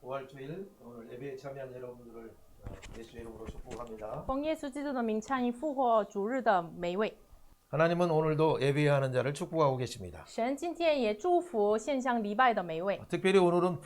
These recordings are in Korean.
부활주일 오늘 예배에 참여한 여러분들을 예수의 이름으로 축복합니다. 奉耶稣基督的名参与复活主日的每一位。 하나님은 오늘도 예배하는 자를 축복하고 계십니다. 神今天也祝福献香礼拜的每一位。 특별히 오늘은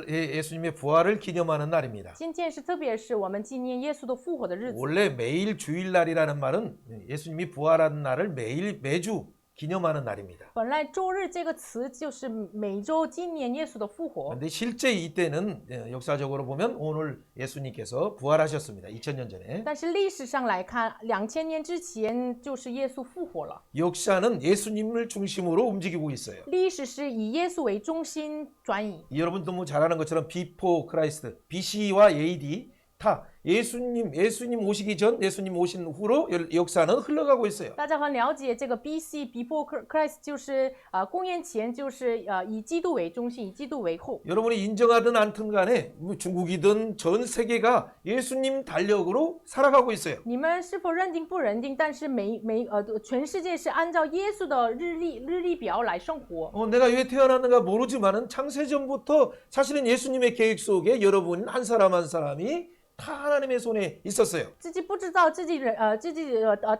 예수님의 부활을 기념하는 날입니다. 今天是特别是我们纪念耶稣的复活的日子。 원래 매일 주일날이라는 말은 예수님이 부활한 날을 매주 기념하는 날입니다. 本来周日这个词就是每周纪念耶稣的复活。 그런데 실제 이때는 역사적으로 보면 오늘 예수님께서 부활하셨습니다. 2000년 전에. 但是历史上来看，2000年之前就是耶稣复活了。 역사는 예수님을 중심으로 움직이고 있어요. 历史是以耶稣为中心转移。 여러분 너무 잘 아는 것처럼 Before Christ, BC와 AD 다 예수님 오시기 전, 예수님 오신 후로 역사는 흘러가고 있어요. 大家很了解这个 BC Before Christ 就是公元前就是以基督为中心，以基督为后。 여러분이 인정하든 않든 간에 중국이든 전 세계가 예수님 달력으로 살아가고 있어요. 你们是否认定不认定？但是全世界是按照耶稣的日历表来生活。 내가 왜 태어났는가 모르지만은 창세전부터 사실은 예수님의 계획 속에 여러분 한 사람 한 사람이 다 하나님의 손에 있었어요. 自己不知道自己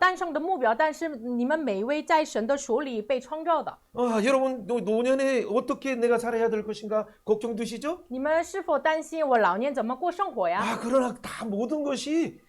诞生的目标，但是你们每一位在神的手里被创造的。 여러분 노년에 어떻게 내가 살아야 될 것인가 걱정되시죠? 你们是否担心我老年怎么过生活呀？ 그러나 다 모든 것이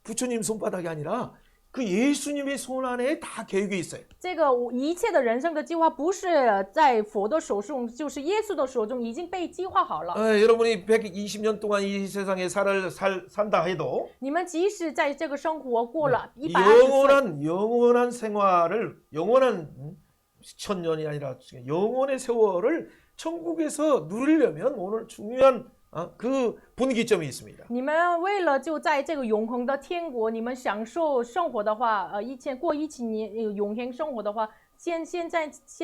부처님 손바닥이 아니라 그 예수님의 손 안에 다 계획이 있어요. 这个一切的人生的计划不是在佛的手中，就是耶稣的手中已经被计划好了。 여러분이 120년 동안 이 세상에 산다 해도 你们即使在这个生活过了120岁， 영원한 생활을 영원한 천년이 아니라 영원의 세월을 천국에서 누리려면 오늘 중요한 그 분기점이 있습니다. 你们为了就在这个永恒的天国，你们享受生活的话过1000年永恒生活的话，现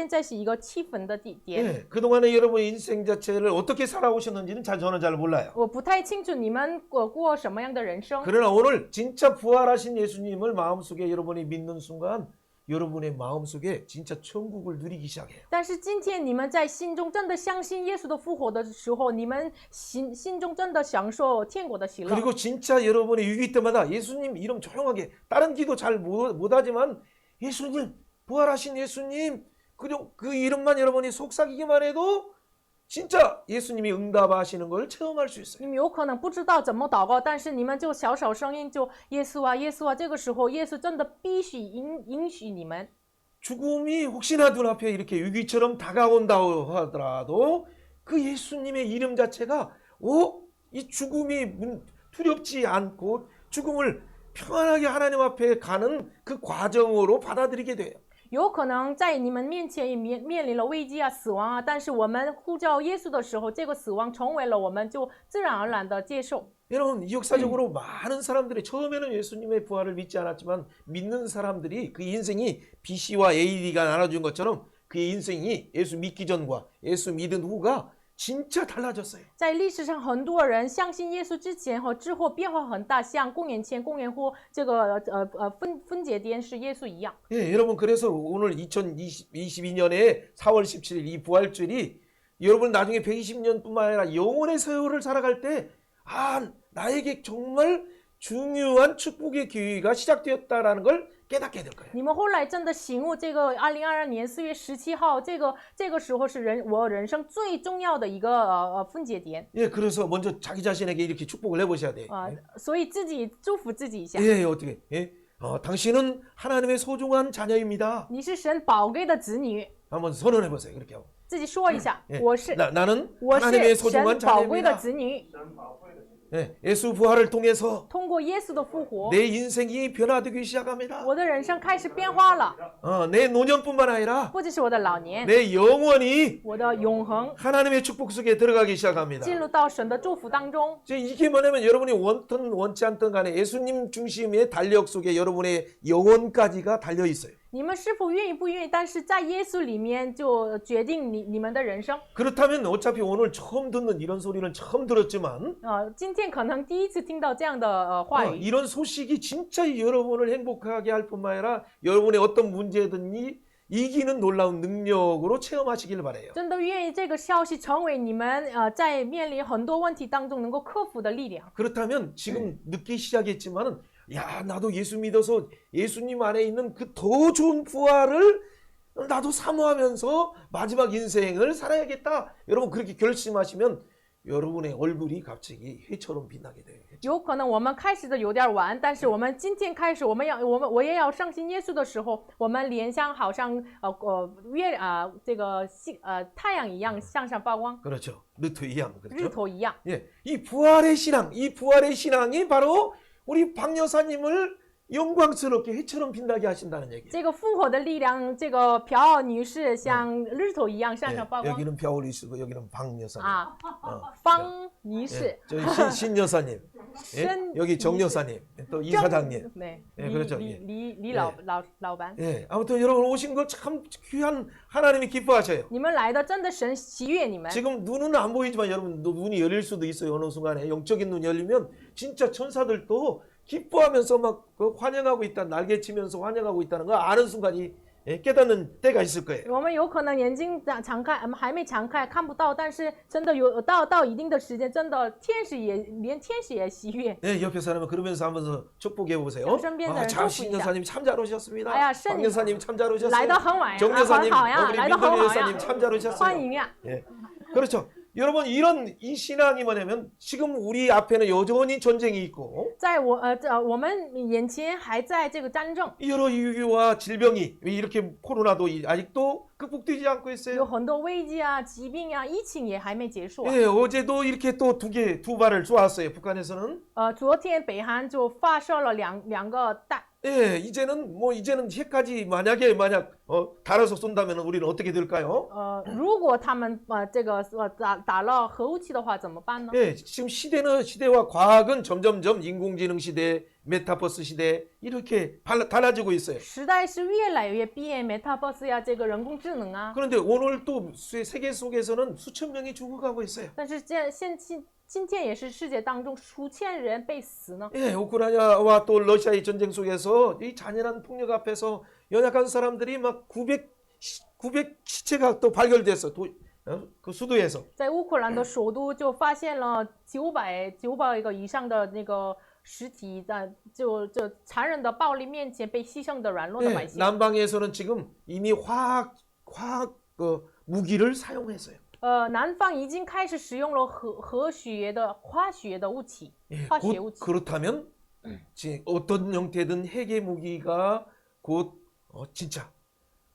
在是一个气氛的点。 그동안에 여러분의 인생 자체를 어떻게 살아오셨는지는 저는 잘 몰라요. 我不太清楚你们过什么样的人生。 그러나 오늘 진짜 부활하신 예수님을 마음속에 여러분이 믿는 순간 여러분의 마음속에 진짜 천국을 누리기 시작해요. 但是今天你们在心中真的相信耶稣的复活的时候，你们心中真的享受天国的喜乐。 그리고 진짜 여러분의 위기 때마다 예수님 이름 조용하게 다른 기도 잘 못하지만 예수님 부활하신 예수님 그 이름만 여러분이 속삭이기만 해도 진짜 예수님이 응답하시는 걸 체험할 수 있어요. 你们有可能不知道怎么祷告，但是你们就小声音就耶稣啊耶稣啊，这个时候耶稣真的必须允许你们。 죽음이 혹시나 눈앞에 이렇게 위기처럼 다가온다 하더라도 그 예수님의 이름 자체가 이 죽음이 두렵지 않고 죽음을 평안하게 하나님 앞에 가는 그 과정으로 받아들이게 돼요. 有可能在你们面前也面临了危机啊、死亡啊，但是我们呼叫耶稣的时候，这个死亡成为了我们就自然而然的接受。 여러분 역사적으로 많은 사람들이 처음에는 예수님의 부활을 믿지 않았지만 믿는 사람들이 그 인생이 BC와 AD가 나눠준 것처럼 그의 인생이 예수 믿기 전과 예수 믿은 후가 진짜 달라졌어요. 在历史上，很多人相信耶稣之前和之后变化很大，像公元前、公元后这个分节点是耶稣一样。 여러분 그래서 오늘 2022년에 4월 17일 이 부활절이 여러분 나중에 120년뿐만 아니라 영원의 세월을 살아갈 때 나에게 정말 중요한 축복의 기회가 시작되었다라는 걸 깨닫게 될 거예요. 你们后来真的醒悟，这个2022年4月17号，这个时候是我人生最重要的一个分节点。 그래서 먼저 자기 자신에게 이렇게 축복을 해보셔야 돼. 所以自己祝福自己一下。 어떻게? 당신은 하나님의 소중한 자녀입니다. 你是神宝贵的子女， 한번 선언해 보세요. 그렇게 하고. 自己说一下， 나는 我 하나님의 是 소중한 神宝贵的 자녀입니다. 子女。 예수 부활을 통해서 通过耶稣的复活， 내 인생이 변화되기 시작합니다. 我的人生开始变化了， 내 노년뿐만 아니라 不只是我的老年， 내 영원히 我的永恒 하나님의 축복 속에 들어가기 시작합니다. 进入到神的祝福当中。 이게 뭐냐면 여러분이 원든 원치 않든 간에 예수님 중심의 달력 속에 여러분의 영혼까지가 달려 있어요. 你们是否愿意不愿意？但是在耶稣里面就决定你们的人生。 그렇다면 어차피 오늘 처음 듣는 이런 소리는 처음 들었지만 今天可能第一次听到这样的话语。 이런 소식이 진짜 여러분을 행복하게 할 뿐만 아니라 여러분의 어떤 문제든지 이기는 놀라운 능력으로 체험하시길 바래요. 真的愿意这个消息成为你们在面临很多问题当中能够克服的力量。 그렇다면 지금 늦게 시작했지만은 야 나도 예수 믿어서 예수님 안에 있는 그 더 좋은 부활을 나도 사모하면서 마지막 인생을 살아야겠다. 여러분 그렇게 결심하시면 여러분의 얼굴이 갑자기 해처럼 빛나게 돼요. 有可能我们开始的有点晚，但是我们今天开始，我也要相信耶稣的时候，我们脸上好像这个太阳一样向上发光， 그렇죠. 르토 이양 日 그렇죠. 头一样。 예, 이 부활의 신앙이 바로 우리 박 여사님을 영광스럽게 해처럼 빛나게 하신다는 얘기예요. 这个复活的力量，这个朴女士像日头一样向 예, 上发光 여기는 벼울이 쓰고 여기는 박 여사님. 啊。方女士 예, 저희 신 여사님. 예, 신 여기 정 여사님. 또 이 사장님. 对， 예, 그렇죠. 李 예. 老板， 예, 아무튼 여러분 오신 거 참 귀한 하나님이 기뻐하셔요. 你们来的真的神喜悦你们。 지금 눈은 안 보이지만 여러분 눈이 열릴 수도 있어요. 어느 순간에 영적인 눈이 열리면 진짜 천사들도 기뻐하면서 막 환영하고 있다, 날개치면서 환영하고 있다는 거 아는 순간이 깨닫는 때가 있을 거예요. 我们有可能眼睛常开，还没常开，看不到，但是真的有到一定的时间，真的连天使也喜悦。 네, 옆에 사람은 그러면서 한번 축복해 보세요. 영선변들 참 축복이다. 신 여사님 참 잘 오셨습니다. 아야, 박 여사님 참 잘 오셨어요. 来得很晚呀， 정 여사님, 很好呀， 우리 来得很 민덕이 好 여사님 呀， 참 잘 欢 오셨어요. 迎呀！ 예, 그렇죠. 여러분 이런 이 신앙이 뭐냐면 지금 우리 앞에는 여전히 전쟁이 있고 在我们眼前还在这个战争， 여러 위기와 질병이 이렇게 코로나도 아직도 극복되지 않고 有 있어요. 很多危机啊、疾病啊、疫情也还没结束啊。 예, 어제도 이렇게 또 두 발을 쏘았어요. 북한에서는. 昨天北韩就发射了两个弹。 예, 이제는 핵까지 만약 달아서 쏜다면 우리는 어떻게 될까요? 如果他们这个打了核武器的话，怎么办呢？ 예, 지금 시대와 과학은 점점점 인공지능 시대, 메타버스 시대 이렇게 달라지고 있어요. 时代是越来越变，Metaverse 呀，这个人工智能啊。 그런데 오늘 또 세계 속에서는 수천 명이 죽어가고 있어요. 但是今天也是世界当中数千人被死呢。 예, 우크라이나와 또 러시아의 전쟁 속에서 이 잔인한 폭력 앞에서 연약한 사람들이 막 900 시체가 또 발견됐어. 그 수도에서. 在乌克兰的首都就发现了900个以上的那个实体，就残忍的暴力面前被牺牲的软弱的百 예, 姓。 남방에서는 지금 이미 화학 무기를 사용했어요. 南方已经开始使用了化学的武器， 예, 化学武器。 그렇다면 어떤 형태든 핵의 무기가 곧 진짜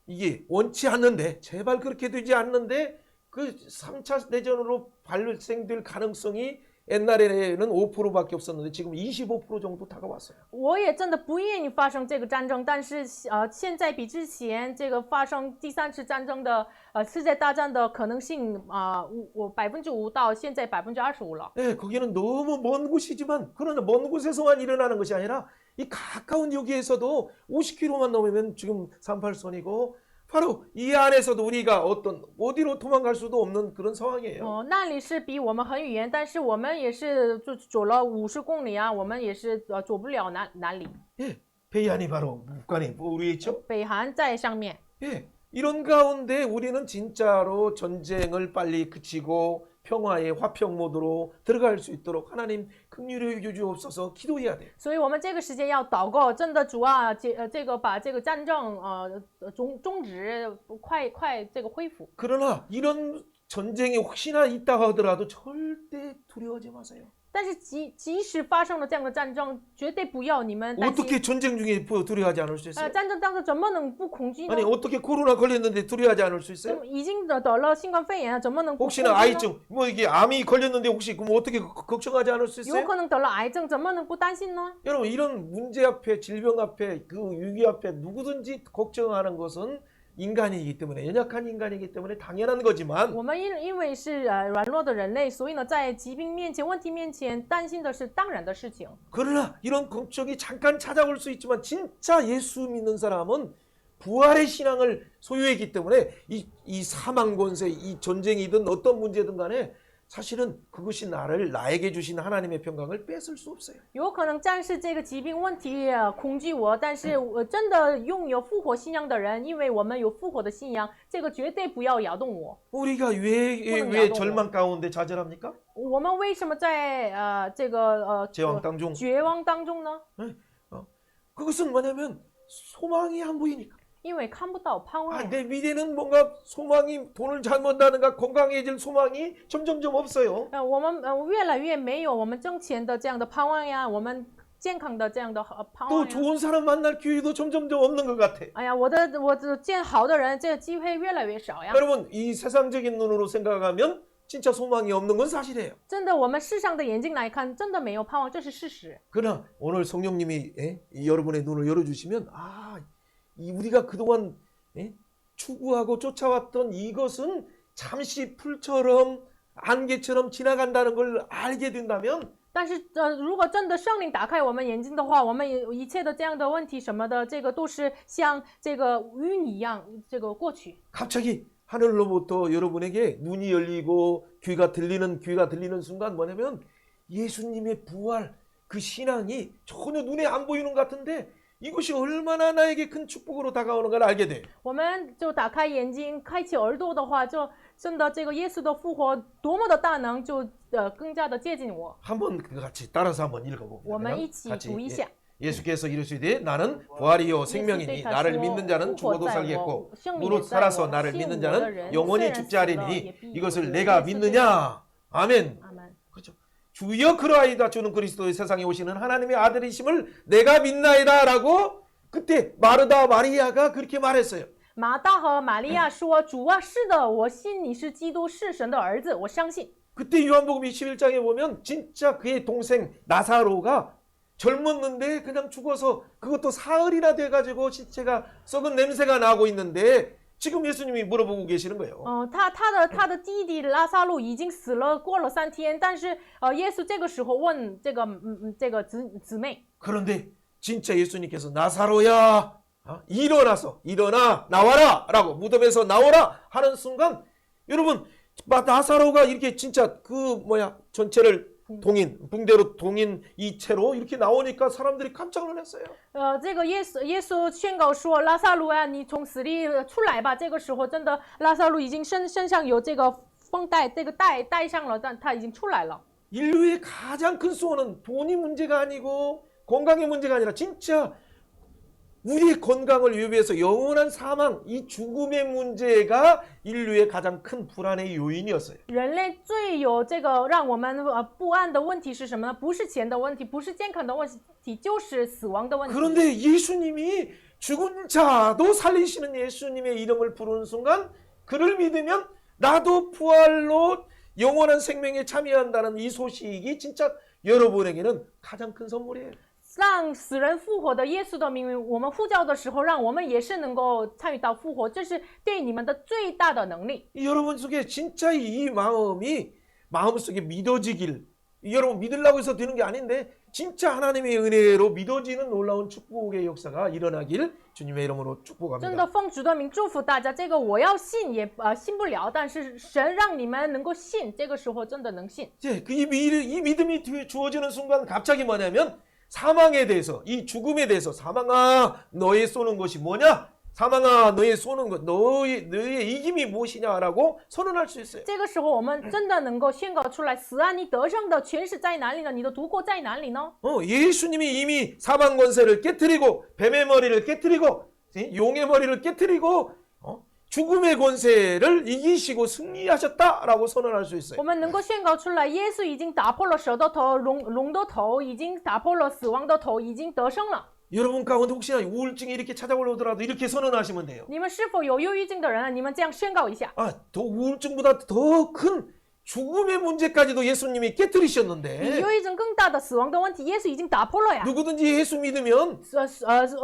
이게 원치 않는데 제발 그렇게 되지 않는데 그 3차 대전으로 발생될 가능성이 옛날에는 5%밖에 없었는데 지금 25% 정도 다가왔어요. 我也真的不愿意发生这个战争，但是现在比之前这个发生第3次战争的世界大战的可能性5%到现在25%了。 네, 거기는 너무 먼 곳이지만 그러나 먼 곳에서만 일어나는 것이 아니라 이 가까운 여기에서도 50km만 넘으면 지금 38선이고 바로 이 안에서도 우리가 어디로 도망갈 수도 없는 그런 상황이에요. 那里是比我们很远，但是我们也是走了50公里啊，我们也是走不了哪里。 예, 베이안이 바로 북한이 우리 있죠. 北韩在上面。 예, 이런 가운데 우리는 진짜로 전쟁을 빨리 그치고 평화의 화평 모드로 들어갈 수 있도록 하나님 긍휼히 여주옵소서 기도해야 돼요. 所以我们这个时间要祷告，真的主啊，把这个战争终止，快这个恢复。 그러나 이런 전쟁이 혹시나 있다 하더라도 절대 두려워하지 마세요. 但是即使发生了这样的战争，绝对不要你们担心。 어떻게 전쟁 중에 두려워하지 않을 수 있어요? 战争当中怎么能不恐惧呢？ 아니 어떻게 코로나 걸렸는데 두려워하지 않을 수 있어요? 已经得了新冠肺炎，怎么能不恐惧 혹시나 呢？ 아이증 이게 암이 걸렸는데 혹시 그럼 어떻게 걱정하지 않을 수 有 있어요? 可能得了癌症，怎么能不担心呢？ 여러분 이런 문제 앞에 질병 앞에 그 위기 앞에 누구든지 걱정하는 것은 인간이기 때문에 연약한 인간이기 때문에 당연한 거지만 我们因为是软弱的人类，所以呢，在疾病面前、问题面前，担心的是当然的事情。 그러나 이런 걱정이 잠깐 찾아올 수 있지만 진짜 예수 믿는 사람은 부활의 신앙을 소유했기 때문에 이 사망 권세, 이 전쟁이든 어떤 문제든 간에 사실은 그것이 나에게 주신 하나님의 평강을 뺏을 수 없어요. 有可能战胜这个疾病问题恐惧我，但是我真的拥有复活信仰的人，因为我们有复活的信仰，这个绝对不要摇动我。 우리가 왜 절망 가운데 좌절합니까? 我们为什么在这个 제왕 当中. 绝望当中呢？ 그것은 뭐냐면 소망이 안 보이니까. 因为看不到盼望。 내 미래는 뭔가 소망이 돈을 잘 번다는가 건강해질 소망이 점점점 없어요. 我们越来越没有我们挣钱的这样的盼望呀，我们健康的这样的盼望 또 呀。 좋은 사람 만날 기회도 점점점 없는 것 같아. 哎呀，我见好的人，这个机会越来越少呀。 여러분 이 세상적인 눈으로 생각하면 진짜 소망이 없는 건 사실이에요. 真的，我们世上的眼睛来看，真的没有盼望，这是事实。 그러나 오늘 성령님이 여러분의 눈을 열어주시면 우리가 그동안 추구하고 쫓아왔던 이것은 잠시 풀처럼 안개처럼 지나간다는 걸 알게 된다면 但是如果真的圣灵打开我们眼睛的话，我们一切的这样的问题什么的，这个都是像这个云一样，这个过去。 갑자기 하늘로부터 여러분에게 눈이 열리고 귀가 들리는 순간 뭐냐면 예수님의 부활 그 신앙이 전혀 눈에 안 보이는 것 같은데 이것이 얼마나 나에게 큰 축복으로 다가오는 걸 알게 돼. 我们就打开眼睛，开启耳朵的话，就真的这个耶稣的复活多么的大能，就更加的接近我。 한번 같이 따라서 한번 읽어봅니다. 我们一起读一下。 예수께서 이르시되 나는 부활이요 생명이니 나를 믿는 자는 죽어도 살겠고 무릇 살아서 나를 믿는 자는 영원히 죽지 않으리니 이것을 내가 믿느냐. 아멘. 그렇죠. 주여 그러하이다. 주는 그리스도의 세상에 오시는 하나님의 아들이심을 내가 믿나이다 라고 그때 마르다 마리아가 그렇게 말했어요. 马大和玛利亚说：“主啊，是的，我信你是基督，是神的儿子，我相信。” 그때 요한복음 21장에 보면 진짜 그의 동생 나사로가 젊었는데 그냥 죽어서 그것도 사흘이나 돼가지고 시체가 썩은 냄새가 나고 있는데 지금 예수님이 물어보고 계시는 거예요. 他的弟弟拉撒路已经死了，过了3天，但是耶稣这个时候问这个姊妹， 그런데 진짜 예수님께서 나사로야 일어나 나와라 라고 무덤에서 나오라 하는 순간 여러분 나사로가 이렇게 진짜 전체를 붕대로 동인 이 채로 이렇게 나오니까 사람들이 깜짝 놀랐어요. 这个耶稣宣告说：“拉撒路啊，你从死里出来吧。”这个时候，真的拉撒路已经身上有这个绷带，这个带上了，但他已经出来了。 인류의 가장 큰 수호는 돈이 문제가 아니고 건강의 문제가 아니라 진짜 우리의 건강을 위해서 영원한 사망, 이 죽음의 문제가 인류의 가장 큰 불안의 요인이었어요. 人类最有这个让我们不安的问题是什么呢？不是钱的问题，不是健康的问题，就是死亡的问题。 그런데 예수님이 죽은 자도 살리시는 예수님의 이름을 부르는 순간 그를 믿으면 나도 부활로 영원한 생명에 참여한다는 이 소식이 진짜 여러분에게는 가장 큰 선물이에요. 让死人复活的耶稣的名，我们呼叫的时候，让我们也是能够参与到复活，这是对你们的最大的能力。 여러분 속에 진짜 이 마음이 마음속에 믿어지길 여러분 믿으려고 해서 되는 게 아닌데 진짜 하나님의 은혜로 믿어지는 놀라운 축복의 역사가 일어나길 주님의 이름으로 真的 축복합니다. 奉主的名祝福大家，这个我要信也信不了，但是神让你们能够信，这个时候真的能信。 이제 이 믿음이 주어지는 순간 갑자기 뭐냐면 사망에 대해서 이 죽음에 대해서 사망아 너의 쏘는 것이 뭐냐? 사망아 너의 쏘는 것 너의 이김이 무엇이냐라고 선언할 수 있어요. 这个时候我们真的能够宣告出来，死啊，你得胜的权势在哪里呢？你的毒国在哪里呢？ 예수님이 이미 사망 권세를 깨뜨리고 뱀의 머리를 깨뜨리고 용의 머리를 깨뜨리고 죽음의 권세를 이기시고 승리하셨다라고 선언할 수 있어요. 我们能够宣告出来，耶稣已经打破了蛇的头，龙的头，已经打破了死亡的头，已经得胜了。 여러분 가운데 혹시나 우울증이 이렇게 찾아오더라도 이렇게 선언하시면 돼요. 你们是否有忧郁症的人啊？你们这样宣告一下。 더 우울증보다 더 큰 죽음의 문제까지도 예수님이 比 깨뜨리셨는데 忧郁症更大的死亡的问题，耶稣已经打破了呀。 누구든지 예수 믿으면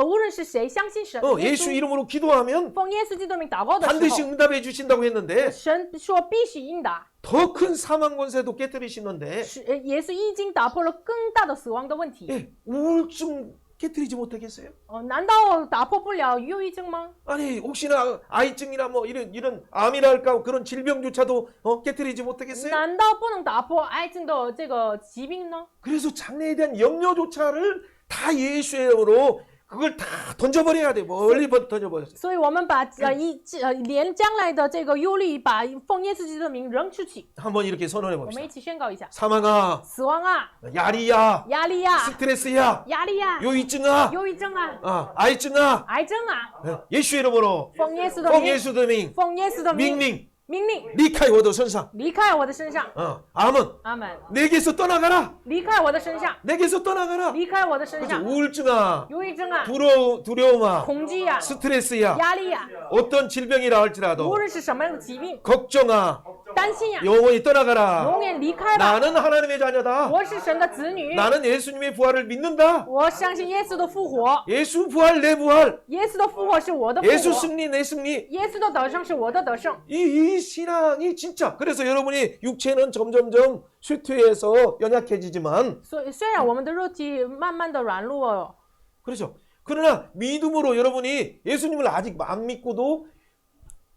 无论是谁相信神， 예수 이름으로 기도하면 奉耶稣基督名祷告的 반드시 时候， 응답해 주신다고 했는데 神说必须应答。 더 큰 사망 권세도 깨뜨리시는데 耶稣已经打破了更大的死亡的问题。 우울증 깨뜨리지 못하겠어요? 难道打破不了忧郁症吗？ 아니 혹시나 아이증이나 뭐 이런 암이랄까 그런 질병조차도 깨뜨리지 못하겠어요? 难道不能打破癌症的这个疾病呢？ 그래서 장래에 대한 염려조차를 다 예수의 이름으로 그걸 다 던져버려야 돼. 멀리 던져버렸어요. 所以我们把连将来的这个忧虑，把奉耶稣基督的名扔出去。 한번 이렇게 선언해 我们 봅시다. 一起宣告一下： 사망아, 死亡啊， 야리야, 压力呀， 스트레스야, 压力呀， 요이증아, 忧郁症啊， 아이증아, 癌症啊， 예수의 이름으로 奉耶稣的 奉 名， 예수 의 奉耶稣的名， 명령 命令 리카이 워더 선상. 离开我的身上。 아멘. 阿门。 내게서 떠나가라. 离开我的身上， 내게서 떠나가라. 离开我的身 그렇죠. 上。 우울증아, 忧郁症啊， 두려움아, 恐惧呀， 스트레스야, 压力呀， 어떤 질병이라 할지라도 无论是什么样的疾病， 걱정아, 担心呀， 영원히 떠나가라. 永远离开吧。 나는 하나님의 자녀다. 我是神的子女， 나는 예수님의 부활을 믿는다. 我相信耶稣的复活， 예수 부활 내 부활. 耶稣的复活是我的复 예수 活， 승리 내 승리. 耶稣的得胜是我的得胜。 이 신앙이 진짜. 그래서 여러분이 육체는 점점점 쇠퇴해서 연약해지지만 所以虽然我们的肉体慢慢的软弱， 그렇죠. 그러나 믿음으로 여러분이 예수님을 아직 안 믿고도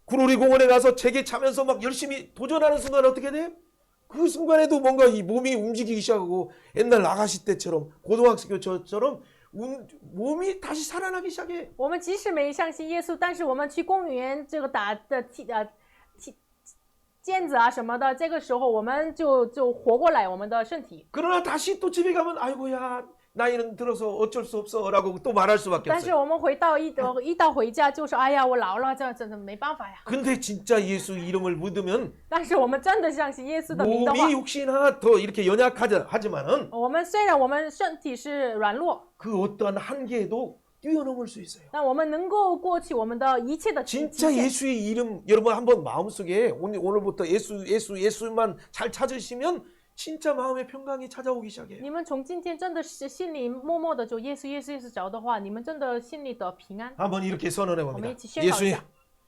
구로리 공원에 가서 제게 차면서 막 열심히 도전하는 순간 어떻게 돼? 그 순간에도 뭔가 이 몸이 움직이기 시작하고 옛날 아가씨 때처럼 고등학교처럼 몸이 다시 살아나기 시작해. 我们即使没相信耶稣，但是我们去公园这个打的毽子啊什么的，这个时候我们就活过来我们的身体。 그러나 다시 또 집에 가면 아이고야 나이는 들어서 어쩔 수 없어라고 또 말할 수밖에 但是 없어요. 我们一到回家就说，哎呀，我老了，这真的没办法呀。 근데 진짜 예수 이름을 믿으면 但是我们真的相信耶稣的名的话 몸이 ， 혹시나 더 이렇게 연약하지만은 我们虽然我们身体是软弱， 그 어떠한 한계도 뛰어넘을 수 있어요. 但我们能够过去我们的一切的极 진짜 限。 예수의 이름 여러분 한번 마음속에 오늘부터 예수만 잘 찾으시면 진짜 마음의 평강이 찾아오기 시작해요. 你们从今天真的是心里默默的就耶稣耶稣耶稣找的话，你们真的心里的平安。 한번 이렇게 선언해 我们 봅니다. 一起宣告一 예수님, 下：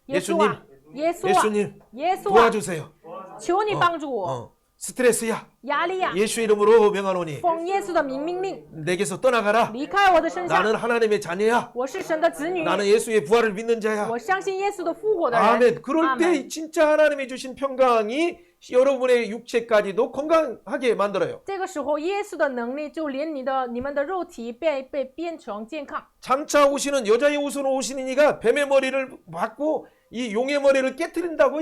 耶稣啊，耶稣啊， 예수님 耶稣啊， 도와주세요. 求你帮助我， 스트레스야. 压力呀， 예수 이름으로 명하노니 奉耶稣的名命令， 내게서 떠나가라. 离开我的身上。 나는 하나님의 자녀야. 我是神的子女， 나는 예수의 부활을 믿는 자야. 我相信耶稣的复活的人。 아멘. 그럴 阿 때 门。 진짜 하나님이 주신 평강이 여러분의 육체까지도 건강하게 만들어요. 这个时候，耶稣的能力就连你们的肉体被变成健康。 장차 오시는 여자의 옷으로 오시는 이가 뱀의 머리를 받고 이 용의 머리를 깨뜨린다고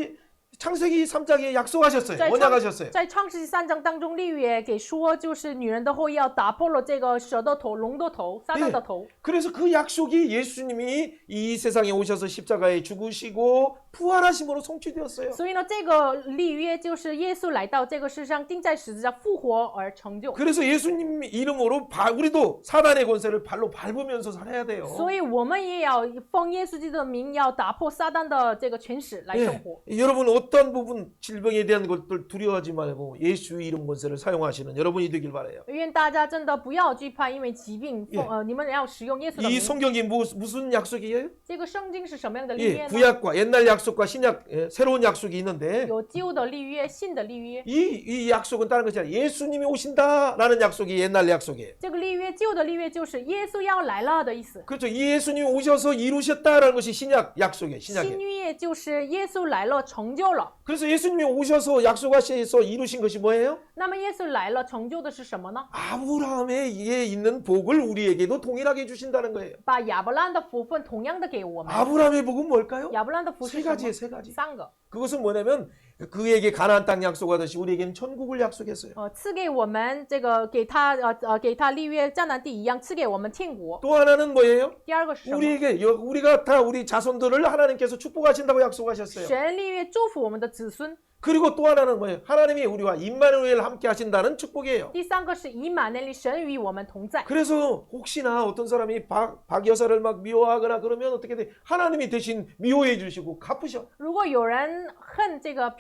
창세기 3장에 약속하셨어요. 在 언약하셨어요. 在创世纪3章当中，立约给说，就是女人的后裔要打破了这个蛇的头、龙的头、撒旦的头。 그래서 그 약속이 예수님이 이 세상에 오셔서 십자가에 죽으시고 부활하심으로 성취되었어요. 所以呢，这个立约就是耶稣来到这个世上，钉在十字架复活而成就。 그래서 예수님 이름으로 우리도 사단의 권세를 발로 밟으면서 살아야 돼요. 所以我们也要奉耶稣基督的名，要打破撒旦的这个权势来生活。 여러분 어떤 부분 질병에 대한 것들 두려워하지 말고 예수 이름 권세를 사용하시는 여러분이 되길 바라요. 愿大家真的不要惧怕，因为疾病，你们要使用耶稣的 이 名。 성경이 무슨 약속이에요? 这个圣经是什么样的立 예, 约呢？ 구약과 옛날 약속과 신약 새로운 약속이 있는데 有旧的立约，新的立约。 이 약속은 다른 것이 아니라 예수님이 오신다라는 약속이 옛날 약속이에요. 这个立约，旧的立约就是耶稣要来了的意思。 그렇죠. 이 예수님이 오셔서 이루셨다라는 것이 신약 약속이에요. 新 신약이에요. 约就是耶稣来了，成就了。 그래서 예수님이 오셔서 약속하셔서 이루신 것이 뭐예요? 那么耶稣来了，成就的是什么呢？ 아브라함에 있는 복을 우리에게도 동일하게 주신다는 거예요. 把亚伯兰的福分同样的给我们。 아브라함의 복은 뭘까요? 亚伯兰的福是 세 什么？ 가지예요, 세 가지. 三个。 그것은 뭐냐면 그에게 가나안 땅 약속하듯이 우리에게는 천국을 약속했어요. 赐给我们这个给他立约迦南地一样，赐给我们天国。 또 하나는 뭐예요? 第二个是什么？ 우리가 다 우리 자손들을 하나님께서 축복하신다고 약속하셨어요. 神立约祝福我们的子孙。 그리고 또 하나는 뭐예요? 하나님이 우리와 임마누엘 함께 하신다는 축복이에요. 第三个是以马内利，神与我们同在。 그래서 혹시나 어떤 사람이 박 여사를 막 미워하거나 그러면 어떻게 돼? 하나님이 대신 미워해 주시고 갚으셔. 如果有人恨这个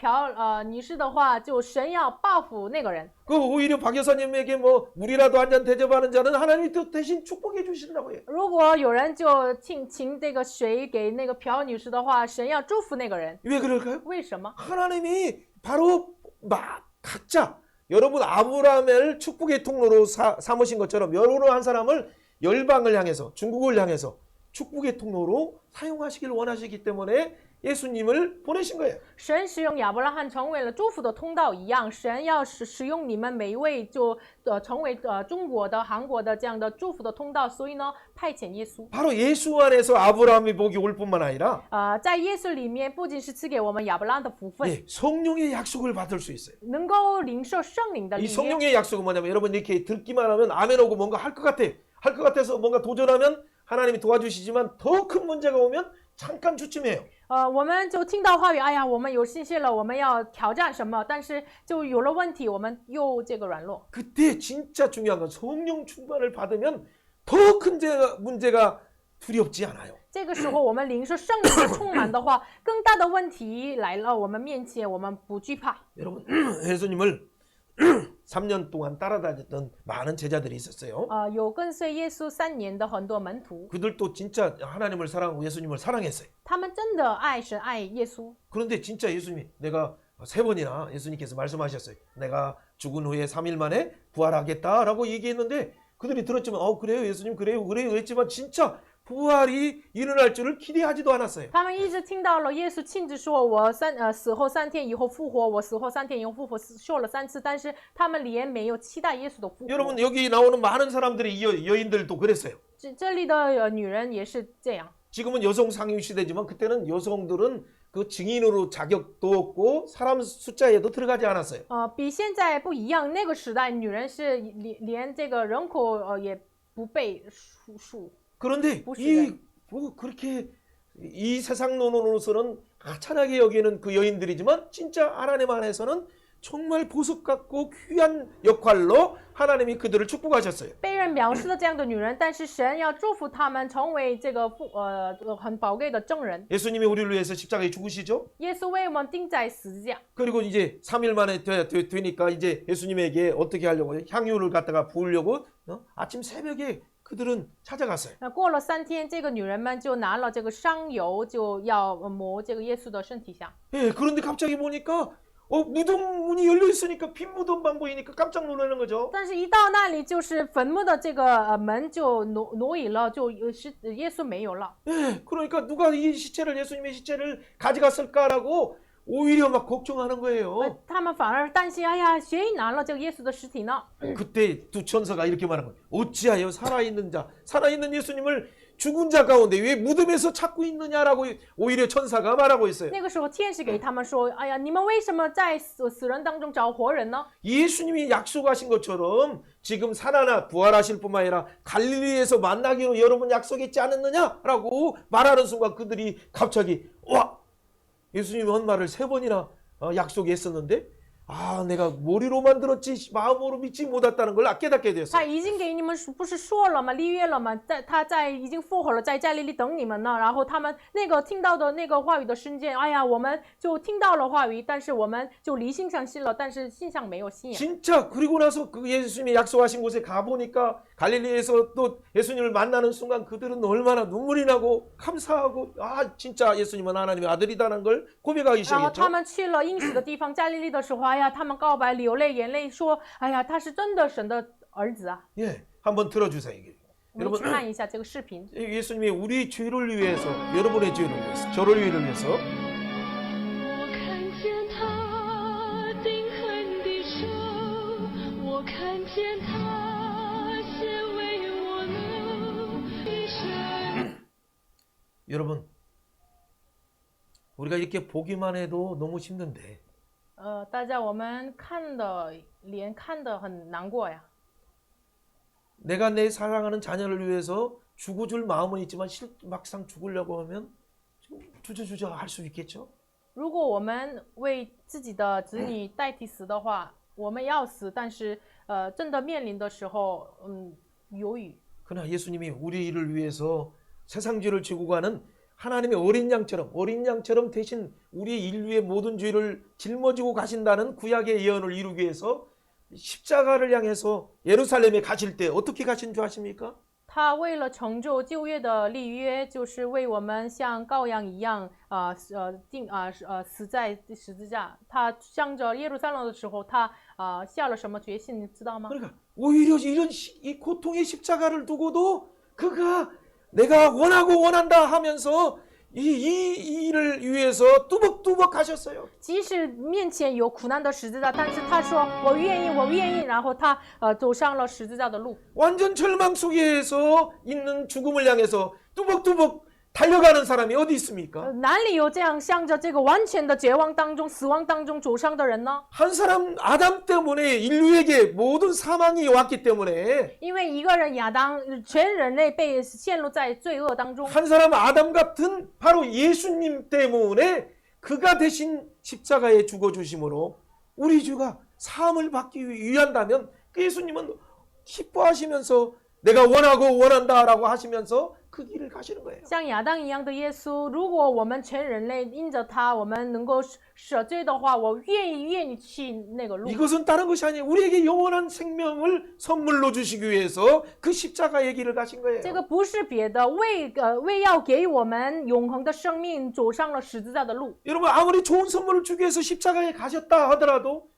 女士的话，就神要报复那个人。 그 오히려 박 여사님에게 뭐 물이라도 한 잔 대접하는 자는 하나님이 또 대신 축복해 주신다고 해요. 如果有人就请这个水给那个朴女士的话，神要祝福那个人。 왜 그럴까요? 为什么？ 하나님이 바로 각자 여러분 아브라함을 축복의 통로로 삼으신 것처럼 여러 한 사람을 열방을 향해서 중국을 향해서 축복의 통로로 사용하시길 원하시기 때문에 예수님을 보내신 거예요. 神使用亚伯拉罕成为了祝福的通道一样，神要使用你们每一位就成为中国的、韩国的这样的祝福的通道，所以呢派遣耶稣。 바로 예수 안에서 아브라함의 복이 올 뿐만 아니라 在耶稣里面，不仅是赐给我们亚伯拉罕的福分， 예, 성령의 약속을 받을 수 있어요. 能够领受圣灵的 이 力量。 성령의 약속은 뭐냐면 여러분 이렇게 듣기만 하면 아멘 오고 뭔가 할 것 같아. 할 것 같아서 뭔가 도전하면 하나님이 도와주시지만 더 큰 문제가 오면 잠깐 주춤해요. 我们就听到话语，哎呀，我们有信心了，我们要挑战什么？但是就有了问题，我们又这个软弱。 그때 진짜 중요한 건 성령 충만을 받으면 더 큰 문제가 두렵지 않아요. 这个时候，我们领受圣灵的充满的话，更大的问题来了我们面前，我们不惧怕。 여러분 예수님을 3년 동안 따라다녔던 많은 제자들이 있었어요. 有跟随耶稣3年的很多门徒， 그들도 진짜 하나님을 사랑하고 예수님을 사랑했어요. 他们真的爱神爱耶稣。 그런데 진짜 예수님이 내가 3번이나 예수님께서 말씀하셨어요. 내가 죽은 후에 3일 만에 부활하겠다라고 얘기했는데 그들이 들었지만 그래요 예수님 그래요 그랬지만 진짜 부활이 일어날 줄을 기대하지도 않았어요. 他们一直听到了耶稣亲自说：“我死后3天以后复活，我死后3天以后复活。”说了3次，但是他们连没有期待耶稣的复活。 여러분 여기 나오는 많은 사람들이 여인들도 그랬어요. 这里的女人也是这样。 지금은 여성 상위 시대지만 그때는 여성들은 그 증인으로 자격도 없고 사람 숫자에도 들어가지 않았어요. 比现在不一样。那个时代，女人是连这个人口也不被数。 그런데 보시네. 그렇게 이 세상 논으로서는 하찮게 여기는 그 여인들이지만 진짜 하나님 안에서는 정말 보석 같고 귀한 역할로 하나님이 그들을 축복하셨어요. 被人藐视的这样的女人，但是神要祝福她们成为这个很宝贵的证人。 예수님이 우리를 위해서 십자가에 죽으시죠. 耶稣为我们钉在十字架。 그리고 이제 3일 만에 되니까 이제 예수님에게 어떻게 하려고 향유를 갖다가 부으려고 아침 새벽에 그들은 찾아갔어요. 那过了3天，这个女人们就拿了这个香油，就要抹这个耶稣的身体上。 예, 그런데 갑자기 보니까 무덤 문이 열려 있으니까 빈 무덤만 보이니까 깜짝 놀라는 거죠. 但是，一到那里，就是坟墓的这个门就挪移了，就是耶稣没有了。 예, 그러니까 누가 이 시체를 예수님의 시체를 가져갔을까라고 오히려 막 걱정하는 거예요. 他们反而担心，哎呀，谁拿了这个耶稣的尸体呢？ 그때 두 천사가 이렇게 말한 거예요. 어찌하여 살아있는 예수님을 죽은 자 가운데 왜 무덤에서 찾고 있느냐라고 오히려 천사가 말하고 있어요. 那个时候，天使给他们说：“哎呀，你们为什么在死人当中找活人呢？ 예수님이 약속하신 것처럼 지금 살아나 부활하실 뿐만 아니라 갈릴리에서 만나기로 여러분 약속했지 않았느냐라고 말하는 순간 그들이 갑자기 와 예수님이 한 말을 3번이나 약속했었는데 내가 머리로만 들었지 마음으로 믿지 못했다는 걸 깨닫게 他 되었어요. 已经给你们不是说了吗？立约了吗？他已经复活了，在加利利等你们呢。然后他们那个听到的那个话语的瞬间，哎呀，我们就听到了话语，但是我们就离心上信了，但是心上没有信仰。 진짜 그리고 나서 그 예수님이 약속하신 곳에 가보니까 갈릴리에서 또 예수님을 만나는 순간 그들은 얼마나 눈물이 나고 감사하고 진짜 예수님은 하나님의 아들이다는 걸 고백하기 然后 시작했죠. 他们去了应许的地方加利利的时候，哎呀，他们告白流泪眼泪说，哎呀，他是真的神的儿子啊！ 예, 한번 들어주세요. 이게. 我们去看一下这个视频。 예수님이 우리 죄를 위해서 여러분의 죄를 위해서 저를 위해서 我看见他钉痕的手，我看见他先为我流一生。 여러분 우리가 이렇게 보기만 해도 너무 힘든데 大家我们连看的很难过呀。 내가 내 사랑하는 자녀를 위해서 죽어줄 마음은 있지만 막상 죽으려고 하면 좀 주저주저 할 수 있겠죠? 如果我们为自己的子女代替死的话，我们要死，但是真的面临的时候，犹豫。 그러나 예수님이 우리를 위해서 세상 죄를 지고 가는 하나님의 어린 양처럼 대신 우리 인류의 모든 죄를 짊어지고 가신다는 구약의 예언을 이루기 위해서 십자가를 향해서 예루살렘에 가실 때 어떻게 가신 줄 아십니까? 他为了成就旧约的立约，就是为我们像羔羊一样，死在十字架。他向着耶路撒冷的时候，他下了什么决心，你知道吗？ 그러니까 오히려 이런 이 고통의 십자가를 두고도 그가 내가 원하고 원한다 하면서 이 일을 위해서 뚜벅뚜벅 하셨어요. 即使面前有苦难的十字架，但是他说我愿意，我愿意，然后他走上了十字架的路。 완전 절망 속에서 있는 죽음을 향해서 뚜벅뚜벅 달려가는 사람이 어디 있습니까? 哪里有这样向着这个完全的绝望当中、死亡当中走上的人呢？ 한 사람 아담 때문에 인류에게 모든 사망이 왔기 때문에 因为一个人亚当，全人类被陷入在罪恶当中。 한 사람 아담 같은 바로 예수님 때문에 그가 대신 십자가에 죽어주심으로 우리 주가 사함을 받기 위한다면 그 예수님은 기뻐하시면서 내가 원하고 원한다라고 하시면서 그 길을 가시는 거예요. 像亚当一样的耶稣，如果我们全人类因着他，我们能够舍罪的话，我愿意去那个路。 이것은 다른 것이 아니에요. 우리에게 영원한 생명을 선물로 주시기 위해서 그 십자가의 길을 가신 거예요. 这个不是别的，为要给我们永恒的生命，走上了十字架的路。 여러분 아무리 좋은 선물을 주기 위해서 십자가에 가셨다 하더라도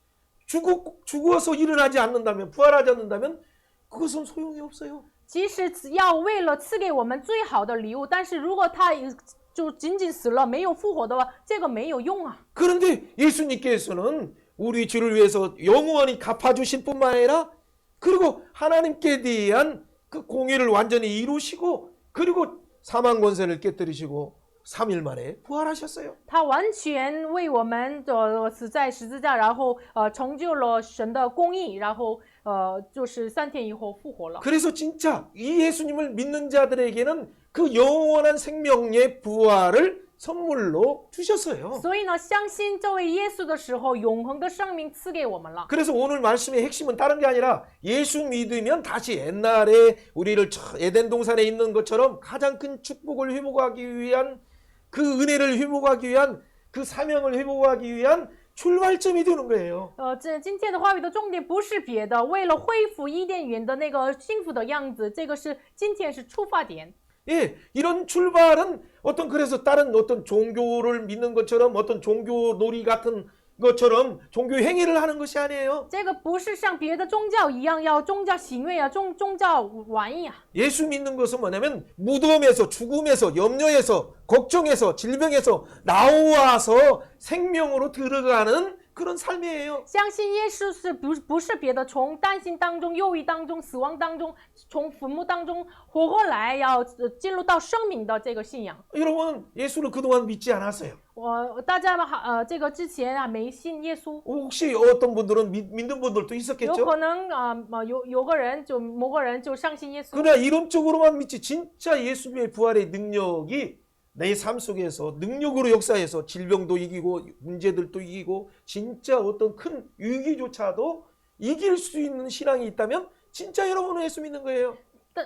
죽어서 일어나지 않는다면 부활하지 않는다면 그것은 소용이 없어요. 即使要为了赐给我们最好的礼物，但是如果他就仅仅死了，没有复活的话，这个没有用啊。 그런데 예수님께서는 우리 주를 위해서 영원히 갚아주실 뿐만 아니라 그리고 하나님께 대한 그 공의를 완전히 이루시고 그리고 사망 권세를 깨뜨리시고 3일 만에 부활하셨어요. 他完全为我们死在十字架，然后成就了神的公义，然后就是3天以后复活了。 그래서 진짜 이 예수님을 믿는 자들에게는 그 영원한 생명의 부활을 선물로 주셨어요. 所以呢，相信这位耶稣的时候，永恒的生命赐给我们了。 그래서 오늘 말씀의 핵심은 다른 게 아니라 예수 믿으면 다시 옛날에 우리를 에덴 동산에 있는 것처럼 가장 큰 축복을 회복하기 위한 그 은혜를 회복하기 위한 그 사명을 회복하기 위한 출발점이 되는 거예요. 今天的话语的重点不是别的，为了恢复伊甸园的那个幸福的样子，这个是今天是出发点。 예, 이런 출발은 그래서 다른 어떤 종교를 믿는 것처럼 어떤 종교 놀이 같은 것처럼 종교 행위를 하는 것이 아니에요. 这个不是像别的宗教一样要宗教行为啊，宗教玩意啊。 예수 믿는 것은 뭐냐면 무덤에서 죽음에서 염려에서 걱정에서 질병에서 나와서 생명으로 들어가는 그런 삶이에요. 相信耶稣是不是别的，从担心当中、忧郁当中、死亡当中，从坟墓当中活过来，要进入到生命的这个信仰。 여러분 예수를 그동안 믿지 않았어요. 大家这个之前没信耶稣， 혹시 어떤 분들은 믿는 분들도 有 있었겠죠. 可能有个人某个人就相信耶稣。 그러나 이론적으로만 믿지 진짜 예수님의 부활의 능력이 내 삶 속에서 능력으로 역사해서 질병도 이기고 문제들도 이기고 진짜 어떤 큰 위기조차도 이길 수 있는 신앙이 있다면 진짜 여러분은 예수 믿는 거예요.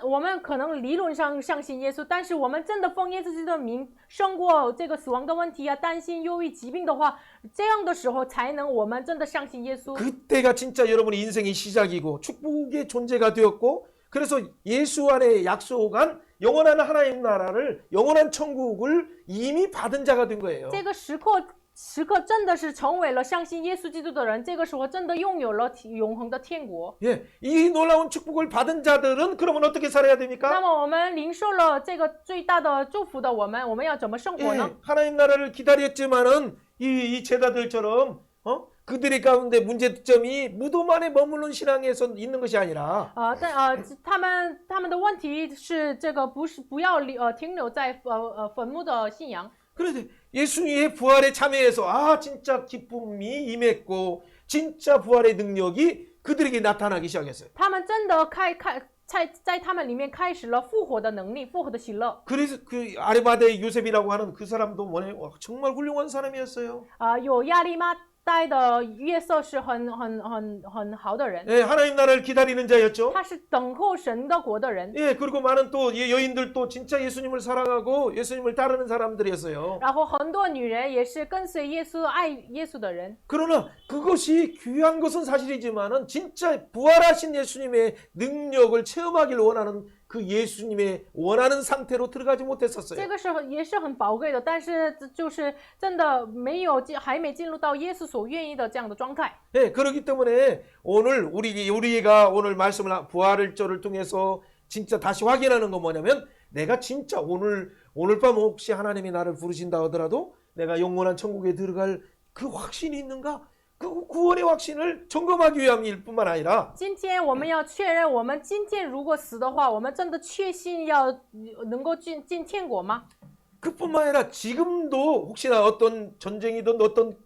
我们可能理论上相信耶稣，但是我们真的奉耶稣基督的名胜过这个死亡的问题啊，担心忧郁疾病的话，这样的时候才能我们真的相信耶稣。 그때가 진짜 여러분의 인생의 시작이고 축복의 존재가 되었고 그래서 예수 안에 약속한 영원한 하나님 나라를 영원한 천국을 이미 받은 자가 된 거예요. 这个时刻真的是成为了相信耶稣基督的人，这个时候真的拥有了永恒的天国。 예, 이 놀라운 축복을 받은 자들은 그러면 어떻게 살아야 那 됩니까? 么我们领受了这个最大的祝福的我们要怎么生活呢？ 예, 하나님 나라를 기다렸지만은 이 제자들처럼 그들의 가운데 문제점이 무덤 안에 머무는 신앙에서 있는 것이 아니라 他们的问题是这个不要停留在坟墓的信仰。 그런데 예수님의 부활에 참여해서 진짜 기쁨이 임했고 진짜 부활의 능력이 그들에게 나타나기 시작했어요. 他们真的在他们里面开始了复活的能力，复活的喜乐。 그래서 그 아리마대 요셉이라고 하는 그 사람도 정말 훌륭한 사람이었어요. 有亚利马带的约瑟是很好的人， 예, 하나님 나라를 기다리는 자였죠. 他是等候神的国的人。 예, 그리고 많은 또 여인들도 진짜 예수님을 사랑하고 예수님을 따르는 사람들이었어요. 然后很多女人也是跟随耶稣、爱耶稣的人。 그러나 그것이 귀한 것은 사실이지만은 진짜 부활하신 예수님의 능력을 체험하길 원하는 그 예수님의 원하는 상태로 들어가지 这 못했었어요. 个是也是很宝贵的，但是就是真的还没进入到耶稣所愿意的这样的状态。 네, 그렇기 때문에 오늘 우리가 오늘 말씀을 부활절을 통해서 진짜 다시 확인하는 건 뭐냐면 내가 진짜 오늘 밤 혹시 하나님이 나를 부르신다 하더라도 내가 영원한 천국에 들어갈 그 확신이 있는가? 그 구원의 확신을 점검하기 위함일 뿐만 아니라 今天我们要确认，我们今天如果死的话，我们真的确信要能够进天国吗？ 그뿐만 아니라 지금도 혹시나 어떤 전쟁이든 어떤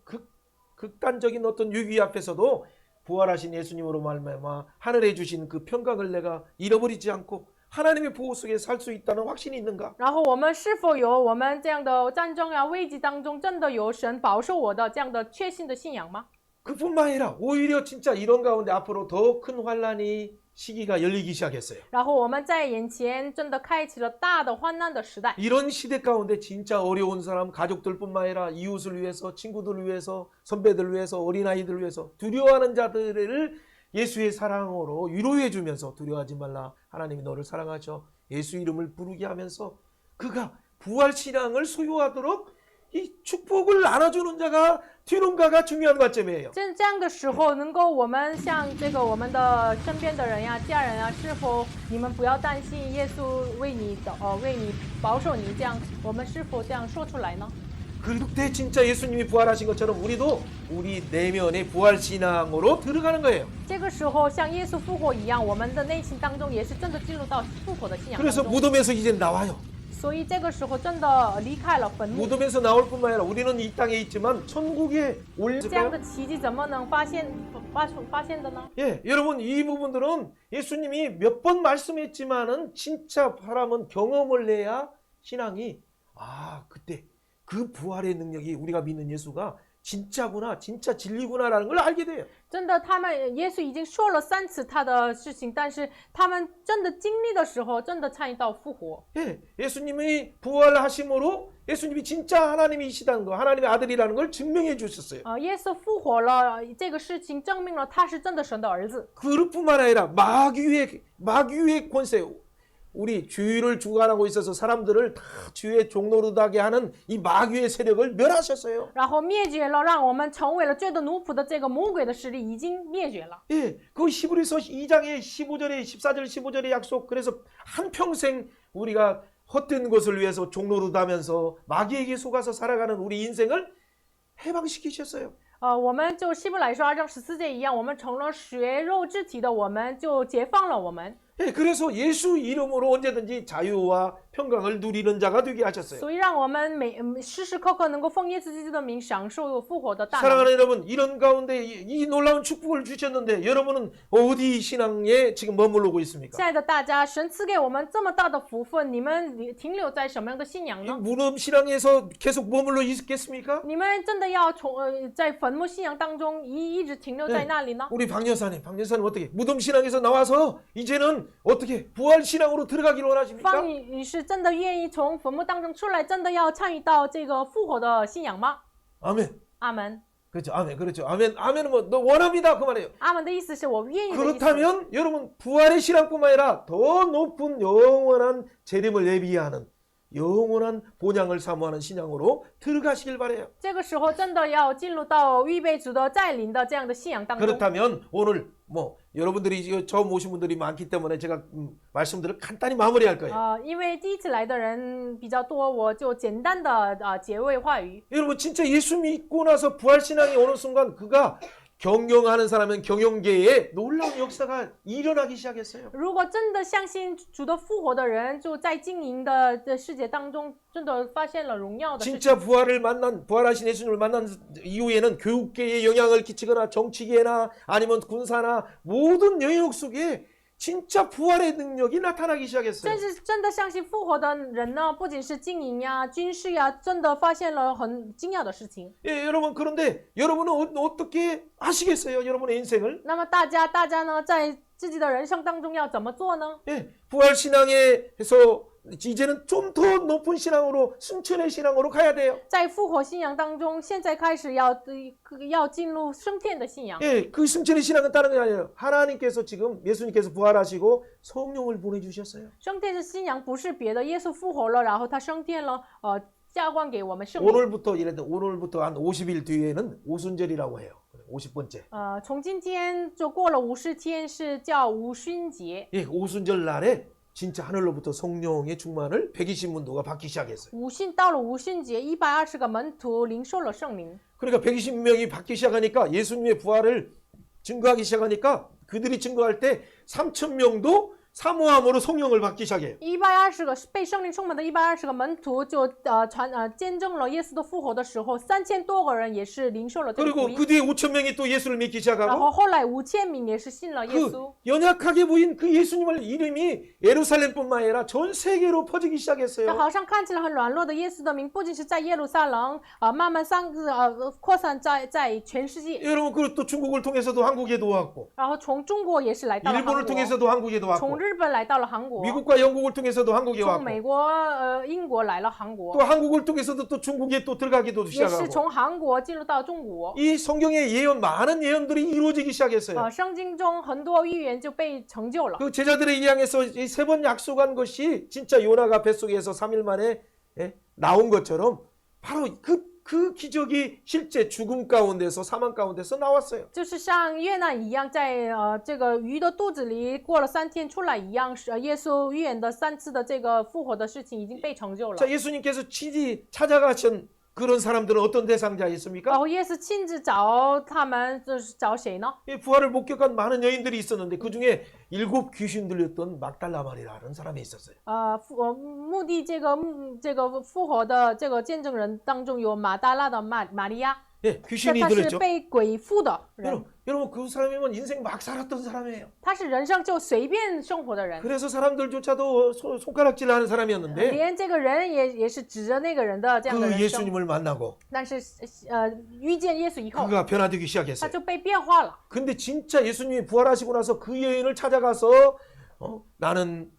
극단적인 어떤 위기 앞에서도 부활하신 예수님으로 말미암아 하늘에 주신 그 평강을 내가 잃어버리지 않고 하나님의 보호 속에 살 수 있다는 확신이 있는가? 然后我们是否有我们这样的战争啊、危机当中，真的有神保守我的这样的确信的信仰吗？ 그뿐만 아니라 오히려 진짜 이런 가운데 앞으로 더 큰 환란이 시기가 열리기 시작했어요. 然后我们在眼前真的开启了大的患难的时代。 이런 시대 가운데 진짜 어려운 사람, 가족들뿐만 아니라 이웃을 위해서, 친구들을 위해서, 선배들을 위해서, 어린아이들을 위해서 두려워하는 자들을 예수의 사랑으로 위로해 주면서 두려워하지 말라. 하나님이 너를 사랑하셔. 예수 이름을 부르게 하면서 그가 부활 신앙을 소유하도록 이 축복을 나눠주는 자가 뒤는가가 중요한 관점이에요. 这样的时候，能够我们像这个我们的身边的人呀、家人啊，是否你们不要担心，耶稣为你保守你，这样我们是否这样说出来呢？ 그때 진짜 예수님이 부활하신 것처럼 우리도 우리 내면의 부활 신앙으로 들어가는 거예요. 这个时候像耶稣复活一样，我们的内心当中也是真的进入到复活的信仰当 그래서 中。 무덤에서 이제 나와요. 所以这个时候真的离开了坟墓。 무덤에서 나올 뿐만 아니라 우리는 이 땅에 있지만 천국에 这样的 올까요? 奇迹怎么能发现的呢？ 예, 여러분 이 부분들은 예수님이 몇 번 말씀했지만은 진짜 사람은 경험을 해야 신앙이 그때 그 부활의 능력이 우리가 믿는 예수가 진짜구나, 진짜 진리구나라는 걸 알게 돼요. 真的，耶稣已经说了3次他的事情，但是他们真的经历的时候，真的参与到复活。 예, 예수님이 부활하심으로 예수님이 진짜 하나님이시다는 거, 하나님의 아들이라는 걸 증명해 주셨어요. 耶稣复活了，这个事情证明了他是真的神的儿子。 그뿐만 아니라 마귀의 권세, 우리 주의를 주관하고 있어서 사람들을 다 주의 종로로 하게 하는 이 마귀의 세력을 멸하셨어요. 然后灭绝了，让我们成为了罪的奴仆的这个魔鬼的势力已经灭绝了。 예, 그 히브리서 2장의 15절에 14절 15절의 약속. 그래서 한평생 우리가 헛된 것을 위해서 종로로 하면서 마귀에게 속아서 살아가는 우리 인생을 해방시키셨어요. 我们就希伯来说2章14节一样，我们成了血肉之体的，我们就解放了我们。 예, 그래서 예수 이름으로 언제든지 자유와 평강을 누리는 자가 되게 하셨어요. 所以让我们时时刻刻能够奉耶稣基督的名享受复活的大能。 사랑하는 여러분, 이런 가운데 이 놀라운 축복을 주셨는데 여러분은 어디 신앙에 지금 머무르고 있습니까? 亲爱的大家，神赐给我们这么大的福分，你们停留在什么样的信仰 이 呢？ 무덤 신앙에서 계속 머물러 있겠습니까? 你们真的要在坟墓信仰当中一直停留在那里呢？ 우리 박 여사님 어떻게 무덤 신앙에서 나와서 이제는 어떻게 부활 신앙으로 들어가길 원하십니까? 方女士真的愿意从坟墓当中出来，真的要参与到这个复活的信仰吗？ 아멘. 阿门。 그렇죠. 아멘. 그렇죠. 아멘은 뭐 너 원합니다 그 말이에요. 阿门的意思是我愿意的意思。 그렇다면 여러분 부활의 신앙뿐만 아니라 더 높은 영원한 재림을 예비하는 영원한 본향을 사모하는 신앙으로 들어가시길 바래요. 这个时候真的要进入到预备主的再临的这样的信仰当中。 그렇다면 오늘 뭐 여러분들이 처음 오신 분들이 많기 때문에 제가 말씀들을 간단히 마무리할 거예요. 因为第一次来的人比较多，我就简单的结尾话语。 여러분 진짜 예수 믿고 나서 부활 신앙이 오는 순간 그가 경영하는 사람은 경영계에 놀라운 역사가 일어나기 시작했어요. 如果真的相信主的复活的人，就在经营的世界当中，真的发现了荣耀的事情。 진짜 부활하신 예수님을 만난 이후에는 교육계에 영향을 끼치거나 정치계나 아니면 군사나 모든 영역 속에 진짜 부활의 능력이 나타나기 시작했어요. 真的相信复活的人呢，不仅是经营呀、军事呀，真的发现了很惊讶的事情。 예, 여러분 그런데 여러분은 어떻게 하시겠어요? 여러분의 인생을? 那么大家呢，在自己的人生当中要怎么做呢？ 예, 부활 신앙에서 이제는 좀 더 높은 신앙으로 승천의 신앙으로 가야 돼요. 在复活信仰当中，现在开始要进入升天的信仰。 예, 그 승천의 신앙은 다른 게 아니에요. 하나님께서 지금 예수님께서 부활하시고 성령을 보내주셨어요. 升天的信仰不是别的，耶稣复活了，然后他升天了，加冠给我们圣灵。 오늘부터 예를 들어 오늘부터 한 50일 뒤에는 오순절이라고 해요. 50번째. 从今天就过了50天，是叫无旬节。 예, 오순절 날에 진짜 하늘로부터 성령의 충만을 120문도가 받기 시작했어요. 到了无旬节，120个门徒领受了圣灵。 그러니까 120명이 받기 시작하니까 예수님의 부활을 증거하기 시작하니까 그들이 증거할 때 3,000명도 사모함으로 성령을 받기 시작해요. 120个被圣灵充满的120个门徒就见证了耶稣的复活的时候，3000多个人也是领受了这个福 그리고 音。 그 뒤에 5,000명이 또 예수를 믿기 然后 시작하고 后来5000名也是信了耶 그 稣。 연약하게 보인 그 예수님의 이름이 예루살렘뿐만 아니라 전 세계로 퍼지기 那 시작했어요. 好像看起来很软弱的耶稣的名，不仅是在耶路撒冷慢慢扩散在全世界。 여러분 그리고 또 중국을 통해서도 한국에도 왔고 然后从中国也是来到了韩 일본을 国， 통해서도 한국에도 从 왔고 日本来到了韩国， 미국과 영국을 통해서도 한국에 从 왔고 美国英国来了韩国， 또 한국을 통해서도 또 중국에 또 들어가기도 也是 시작하고 从韩国进入到中国。 이 성경의 예언 많은 예언들이 이루어지기 시작했어요. 圣经中很多预言就被成就了。 그 제자들을 향해서 이 세 번 약속한 것이 진짜 요나가 뱃속에서 3일 만에 나온 것처럼 바로 그 기적이 실제 죽음 가운데서 사망 가운데서 나왔어요. 就是像约拿一样，在这个鱼的肚子里过了3天出来一样，耶稣预言的3次的这个复活的事情已经被成就了。 자, 예수님께서 친히 찾아가신 그런 사람들은 어떤 대상자였습니까? 然后耶稣亲自找他们，就是找谁呢？ 이 부활을 목격한 많은 여인들이 있었는데 그 중에 7 귀신 들렸던 막달라 마리라는 사람이 있었어요. 目的这个复活的这个见证人当中有马大拉的玛利亚， 예, 귀신이 他是 들렸죠. 被鬼附的人， 여러분 그 사람이면 인생 막 살았던 사람이에요. 他是人生就随便生活的人， 그래서 사람들조차도 손가락질하는 사람이었는데 连这个人也是指着那个人的这样的 그 人生。 예수님을 만나고 但是遇见耶稣以后， 그가 변화되기 他 시작했어요. 就被变化了。 근데 진짜 예수님이 부활하시고 나서 그 여인을 찾아가서 나는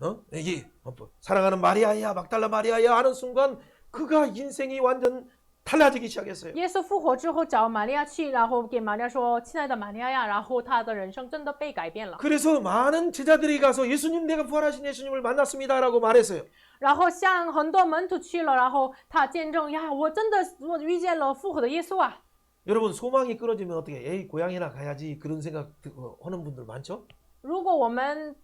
사랑하는 마리아야 막달라 마리아야 하는 순간 그가 인생이 완전 달라지기 시작했어요. 耶稣复活之后找玛利亚去，然后给玛利亚说：“亲爱的玛利亚呀。”然后他的人生真的被改变了。 그래서 많은 제자들이 가서 예수님 내가 부활하신 예수님을 만났습니다라고 말했어요. 然后像很多门徒去了，然后他见证呀，我遇见了复活的耶稣啊！ 여러분 소망이 끊어지면 어떻게 에이 고향이나 가야지 그런 생각 하는 분들 많죠? 如果我们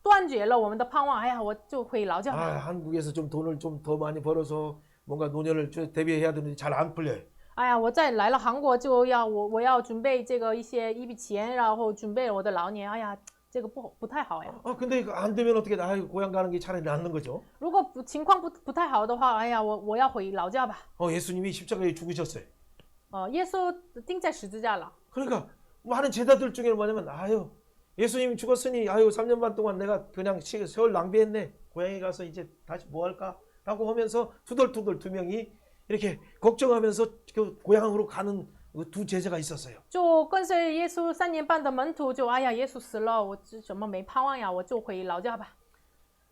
断绝了我们的盼望，哎呀，我就回老家吧。 한국에서 좀 돈을 좀 더 많이 벌어서 뭔가 노년을 대비해야 되는데 잘 안 풀려요. 哎呀，我再来了韩国就要我要准备这个一笔钱，然后准备我的老年。哎呀，这个不太好呀。 근데 안 되면 어떻게 고향 가는 게 차라리 낫는 거죠. 如果情况不太好的话，哎呀，我要回老家吧。 예수님이 십자가에 죽으셨어요. 耶稣钉在十字架了。 그러니까 많은 제자들 중에는 뭐냐면 예수님이 죽었으니 3년 반 동안 내가 그냥 세월 낭비했네. 고향에 가서 이제 다시 뭐 할까? 라고 하면서 투덜투덜 2명이 이렇게 걱정하면서 그 고향으로 가는 두 제자가 있었어요. 就跟随耶稣3年半的门徒就哎呀，耶稣死了，我怎么没盼望呀？我就回老家吧。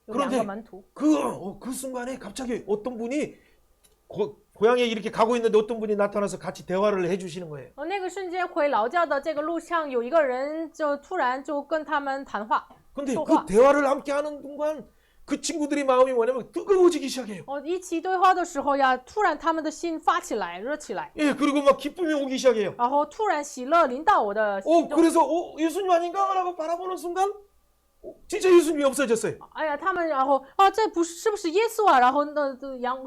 有2个门徒。 그 순간에 갑자기 어떤 분이 고향에 이렇게 가고 있는데 어떤 분이 나타나서 같이 대화를 해주시는 거예요. 那个瞬间回老家的这个路上，有一个人就突然就跟他们谈话。 근데 그 대화를 함께 하는 동안 그 친구들이 마음이 뭐냐면 뜨거워지기 시작해요. 一起对话的时候呀，突然他们的心发起来，热起来。 예, 그리고 막 기쁨이 오기 시작해요. 然后突然喜乐临到我的心中。 그래서 예수님 아닌가라고 바라보는 순간 진짜 예수님이 없어졌어요. 哎呀，他们然后这是不是耶稣啊？然后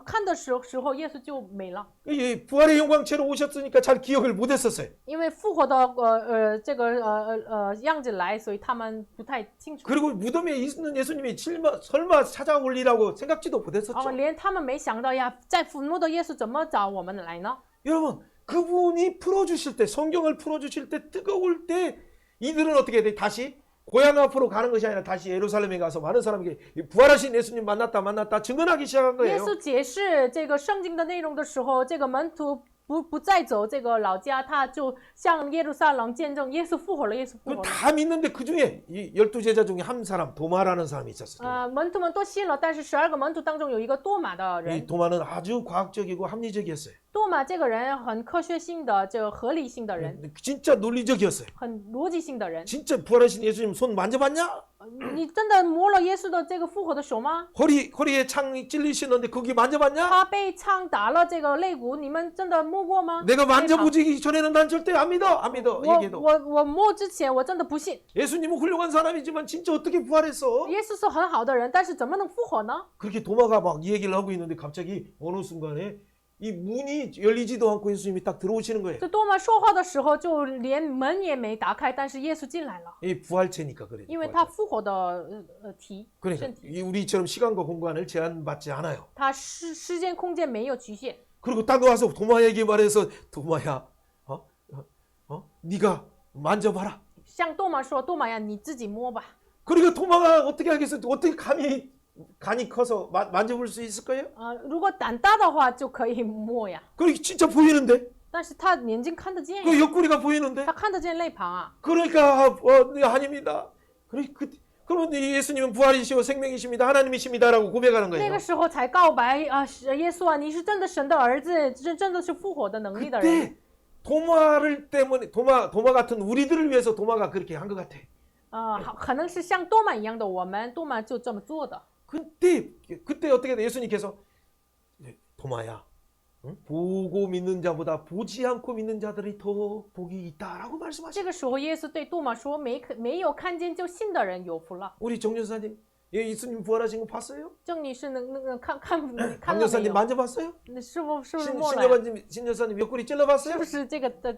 看的时候，耶稣就没了。 예, 부활의 영광체로 오셨으니까 잘 기억을 못했었어요. 因为复活的这个样子来，所以他们不太清楚。 그리고 무덤에 있는 예수님이 설마 찾아올 리라고 생각지도 못했었죠. 连他们没想到呀，在坟墓的耶稣怎么找我们来呢？ 여러분 그분이 풀어주실 때 성경을 풀어주실 때 뜨거울 때 이들은 어떻게 돼? 다시 고향 앞으로 가는 것이 아니라 다시 예루살렘에 가서 많은 사람에게 부활하신 예수님 만났다 증언하기 시작한 耶 거예요. 稣解释这个圣经的内容的时候，这个门徒不再走这个老家，他就向耶路撒冷见证耶稣复活了，耶稣复活了。 다 믿는데 그 중에 이 12제자 중에 한 사람 도마라는 사람이 있었어요. 门徒们都信了，但是12个门徒当中有一个多马的 이 人， 도마는 아주 과학적이고 합리적이었어요. 多马这个人很科学性的，这个合理性的人， 진짜 논리적이었어요. 很逻辑性的人。 진짜 부활하신 예수님 손 만져봤냐? 你真的摸了耶稣的这个复活的手吗？ 허리에 창이 찔리시는데 거기 만져봤냐? 他被枪打了这个肋骨，你们真的摸过吗？ 내가 만져보기 전에는 난 절대 안 믿어. 안 믿어. 我 얘기해도. 我摸之前我真的不信， 예수님은 훌륭한 사람이지만 진짜 어떻게 부활했어? 耶稣是很好的人，但是怎么能复活呢？ 그렇게 도마가 막 이 얘기를 하고 있는데 갑자기 어느 순간에 이 문이 열리지도 않고 예수님이 딱 들어오시는 거예요. 这多马说话的时候，就连门也没打开，但是耶稣进来了， 이 부활체니까 그래. 因为他复活的体 그러니까 身体， 이 우리처럼 시간과 공간을 제한받지 않아요. 他时间空间没有局限。 그리고 딱 와서 도마에게 말해서 도마야, 네가 만져봐라. 向多马说：“多马呀，你自己摸吧。 그리고 도마가 어떻게 하겠어? 어떻게 간이 커서 만져볼 수 있을 거예요? 如果胆大的话就可以摸呀， 그리고 진짜 보이는데, 但是他眼睛看得见 그 呀， 옆구리가 보이는데, 他看得见肋旁啊。 그러니까 네, 아닙니다. 그러면 예수님은 부활이시오 생명이십니다. 하나님이십니다라고 고백하는 那 거예요. 个时候才告白啊，耶稣啊，你是真的神的儿子，真的是复活的能力的人。 그때 도마를 때문에 도마 같은 우리들을 위해서 도마가 그렇게 한 것 같아. 可能是像多马一样的我们，多马就这么做的。 그때 어떻게 돼? 예수님께서 도마야, 응? 보고 믿는 자보다 보지 않고 믿는 자들이 더 복이 있다라고 这 말씀하시죠. 个时候，耶稣对多马说：“没有看见就信的人有福了。 우리 정 여사님, 예수님 부활하신 거 봤어요? ”郑女士能看 강 了没 여사님 有？ 만져봤어요? 是不是摸了呀？ 신 여사님 옆구리 是 찔러봤어요? 不是这个的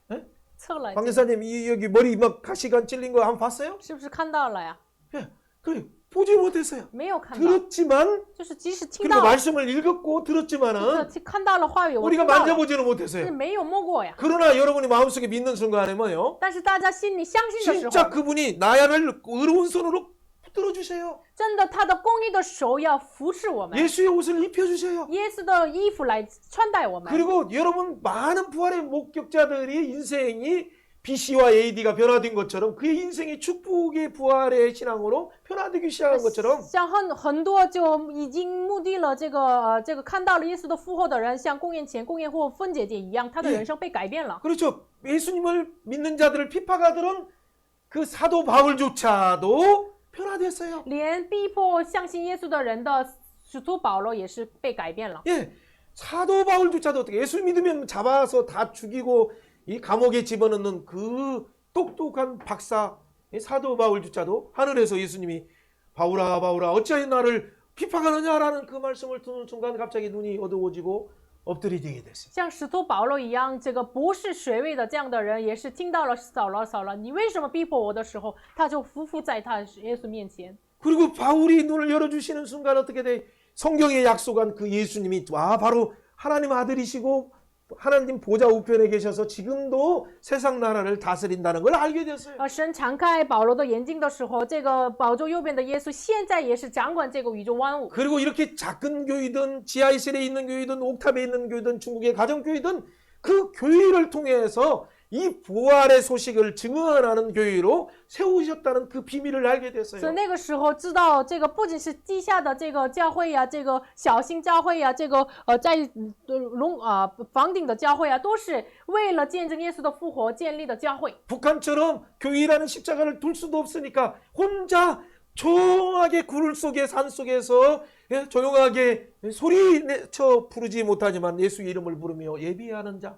에? 测了？ 강 여사님 여기 머리 막 가시관 찔린 거 한번 봤어요? 是不是看到了呀？ 예, 그래 보지 못했어요. 没有看到， 들었지만 就是即使听 그리고 到了， 말씀을 읽었고 들었지만은 看到了话语，我 우리가 听到了， 만져보지는 但是 못했어요. 没有摸过呀。 그러나 여러분이 마음속에 믿는 순간에 뭐요? 但是大家心里相信的时 진짜 候， 그분이 나야를 의로운 손으로 붙들어 주세요. 真的他的公义的手要扶持我们， 예수의 옷을 입혀 주세요. 耶稣的衣服来穿戴我们。 그리고 여러분 많은 부활의 목격자들이 인생이 BC와 AD가 변화된 것처럼 그의 인생이 축복의 부활의 신앙으로 변화되기 시작한 것처럼 像很多就已经目的了这个看到了耶稣的复活的人，像公元前、公元后分姐姐一样，他的人生被改变了。 그렇죠. 예수님을 믿는 자들을 핍박하던 그 사도 바울조차도 변화됐어요. 连逼迫相信耶稣的人的使徒保罗也是被改变了。 예, 사도 바울조차도 어떻게 예수 믿으면 잡아서 다 죽이고 이 감옥에 집어넣는 그 똑똑한 박사 사도 바울조차도 하늘에서 예수님이 바울아 바울아 어찌하여 나를 비판하느냐라는 그 말씀을 듣는 순간 갑자기 눈이 어두워지고 엎드리게 됐어요. 像使徒保罗一样，这个博士学位的这样的人，也是听到了扫了，你为什么逼迫我的时候，他就匍匐在他耶稣面前。 그리고 바울이 눈을 열어주시는 순간 어떻게 돼? 성경에 약속한 그 예수님이 바로 하나님 아들이시고 하나님 보좌 우편에 계셔서 지금도 세상 나라를 다스린다는 걸 알게 됐어요. 神敞开保罗的眼睛的时候，这个宝座右边的耶稣现在也是掌管这个宇宙万物。 그리고 이렇게 작은 교회든 지하실에 있는 교회든 옥탑에 있는 교회든 중국의 가정교회든 그 교회를 통해서 이 부활의 소식을 증언하는 교회로 세우셨다는 그 비밀을 알게 所以 됐어요. 那个时候知道这个不仅是地下的这个教会呀，这个小型教会呀，这个在房顶的教会啊，都是为了见证耶稣的复活建立的教会。 북한처럼 교회라는 십자가를 둘 수도 없으니까 혼자 조용하게 굴 속에 산 속에서 조용하게 소리내쳐 부르지 못하지만 예수 이름을 부르며 예비하는 자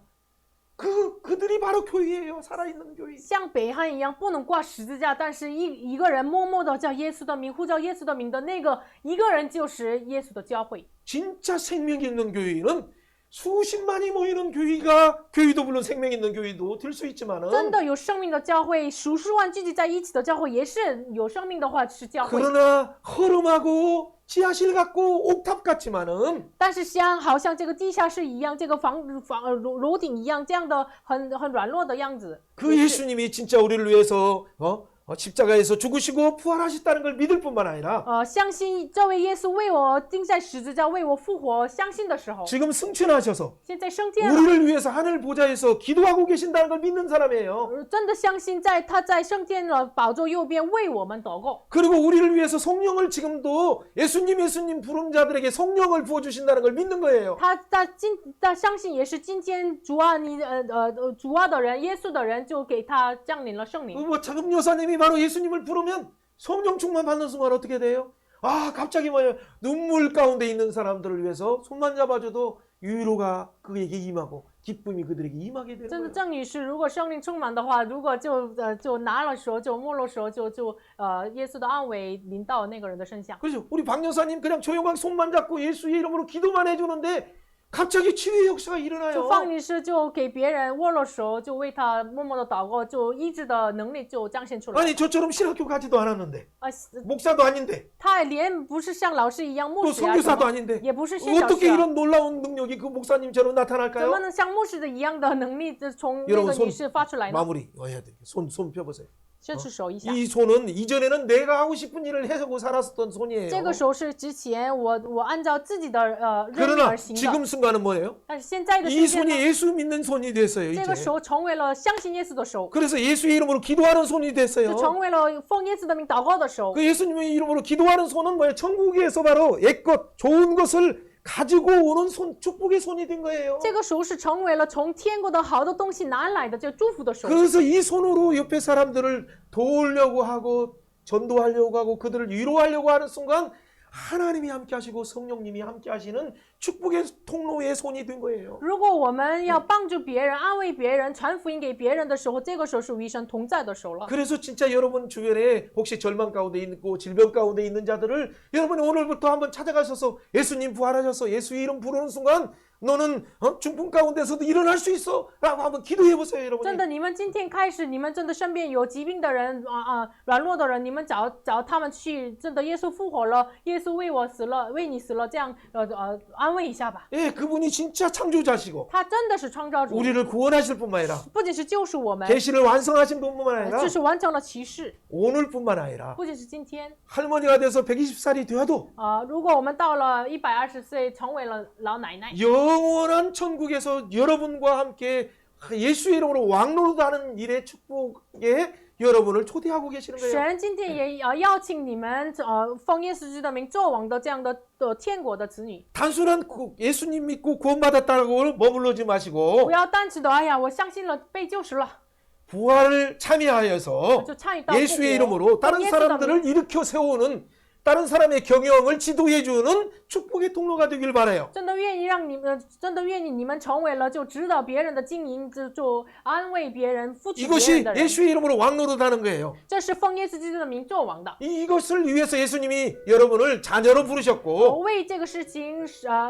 그들이 바로 교회예요. 살아있는 교회. 像北汉一样不能挂十字架，但是一个人默默的叫耶稣的名，呼叫耶稣的名的那个一个人就是耶稣的教会。 진짜 생명 있는 교회는 수십만이 모이는 교회도 물론 생명 있는 교회도 될 수 있지만은 真的有生命的教会，数十万聚集在一起的教会也是有生命的话是教会。 그러나 허름하고 지하실 같고 옥탑 같지만은 但是好像这个地下室一样，这个楼顶一样，这样的很软弱的样子。 그 예수님이 진짜 우리를 위해서 십자가에서 죽으시고 부활하셨다는 걸 믿을 뿐만 아니라 相信这位耶稣为我钉在十字架，为我复活，相信的时候， 지금 승천하셔서 现在升天了， 우리를 위해서 하늘 보좌에서 기도하고 계신다는 걸 믿는 사람이에요. 真的相信他在升天的宝座右边为我们祷告。 그리고 우리를 위해서 성령을 지금도 예수님 부른 자들에게 성령을 부어주신다는 걸 믿는 거예요. 他相信也是今天主啊的人，耶稣的人就给他降临了圣灵。 뭐 자금 여사님이 바로 예수님을 부르면 성령 충만 받는 순간 어떻게 돼요? 갑자기 뭐예요? 눈물 가운데 있는 사람들을 위해서 손만 잡아줘도 위로가 그에게 임하고 기쁨이 그들에게 임하게 되는 真的 거예요. 郑女士，如果圣灵充满的话，如果就拿了手，就摸了手，耶稣的安慰临到那个人的身上。 그렇죠. 우리 박 여사님 그냥 조용하게 손만 잡고 예수의 이름으로 기도만 해주는데 갑자기 치유의 역사가 就 일어나요. 方女士就给别人握了手，就为他默默的祷告，就医治的能力就彰显出来。 아니 저처럼 신학교 가지도 않았는데 啊， 목사도 아닌데 他连不是像老师一样牧 또 师啊， 선교사도 아닌데 也不是宣教 어떻게 士啊， 이런 놀라운 능력이 그 목사님처럼 怎么 나타날까요? 能像牧师的一样的能力就从那 여러분 个 손 女士发出来呢？ 마무리 해야 돼. 손 펴보세요. 伸出手一下。 이 손은 이전에는 내가 하고 싶은 일을 해서고 살았었던 손이에요. 这个手是之前我按照自己的任命 그러나 而行的， 지금 순간은 뭐예요? 但是现在的 이 瞬间 손이 呢， 예수 믿는 손이 됐어요. 这个 이제. 手成为了相信耶稣的手， 그래서 예수의 이름으로 기도하는 손이 就 됐어요. 成为了奉耶稣的名祷告的手。 그 예수님의 이름으로 기도하는 손은 뭐예요? 천국에서 바로 옛것 좋은 것을 가지고 오는 손, 축복의 손이 된 거예요. 这个手是成为了从天国的好的东西拿来的这个祝福的手。 그래서 이 손으로 옆에 사람들을 도우려고 하고 전도하려고 하고 그들을 위로하려고 하는 순간 하나님이 함께 하시고 성령님이 함께 하시는 축복의 통로의 손이 된 거예요. 如果我们要帮助别人、安慰别人、传福音给别人的时候，这个手是与神同在的手了。 그래서 진짜 여러분 주변에 혹시 절망 가운데 있고 질병 가운데 있는 자들을 여러분이 오늘부터 한번 찾아가셔서 예수님 부활하셔서 예수 이름 부르는 순간 너는 중풍 가운데서도 일어날 수 있어 라고 한번 기도해 보세요 真 여러분이. 的，你们今天开始，你们真的身边有疾病的人软弱的人，你们找他们去，真的，耶稣复活了，耶稣为我死了，为你死了，这样安慰一下吧。 예, 그분이 진짜 창조자시고 他真的是创造主， 우리를 구원하실 뿐만 아니라 不仅是救赎我们， 계시를 완성하신 분뿐만 아니라 就是完成了启示， 오늘뿐만 아니라 不仅是今天 할머니가 돼서 120살이 되어도 如果我们到了120岁，成为了老奶奶， 영원한 천국에서 여러분과 함께 예수의 이름으로 왕노릇하는 일의 축복에 여러분을 초대하고 계시는 거예요. 神今天也邀请你们奉耶稣基督的名做王的这样的天国的子女， 단순한 예수님 믿고 구원받았다고 머물러지 마시고 不要单纯的哎呀，我相信了，被救赎了， 부활을 참여하여서 就参与到复活 예수의 이름으로 奉 다른 耶稣的名 사람들을 일으켜 세우는 다른 사람의 경영을 지도해주는 축복의 통로가 되길 바라요. 真的愿意让你们，真的愿意你们成为了就指导别人的经营，就安慰别人、扶持别人 이것이 的人。 예수의 이름으로 왕노릇하는 거예요. 这是奉耶稣基督的名做王的。 이것을 위해서 예수님이 여러분을 자녀로 부르셨고 为这个事情，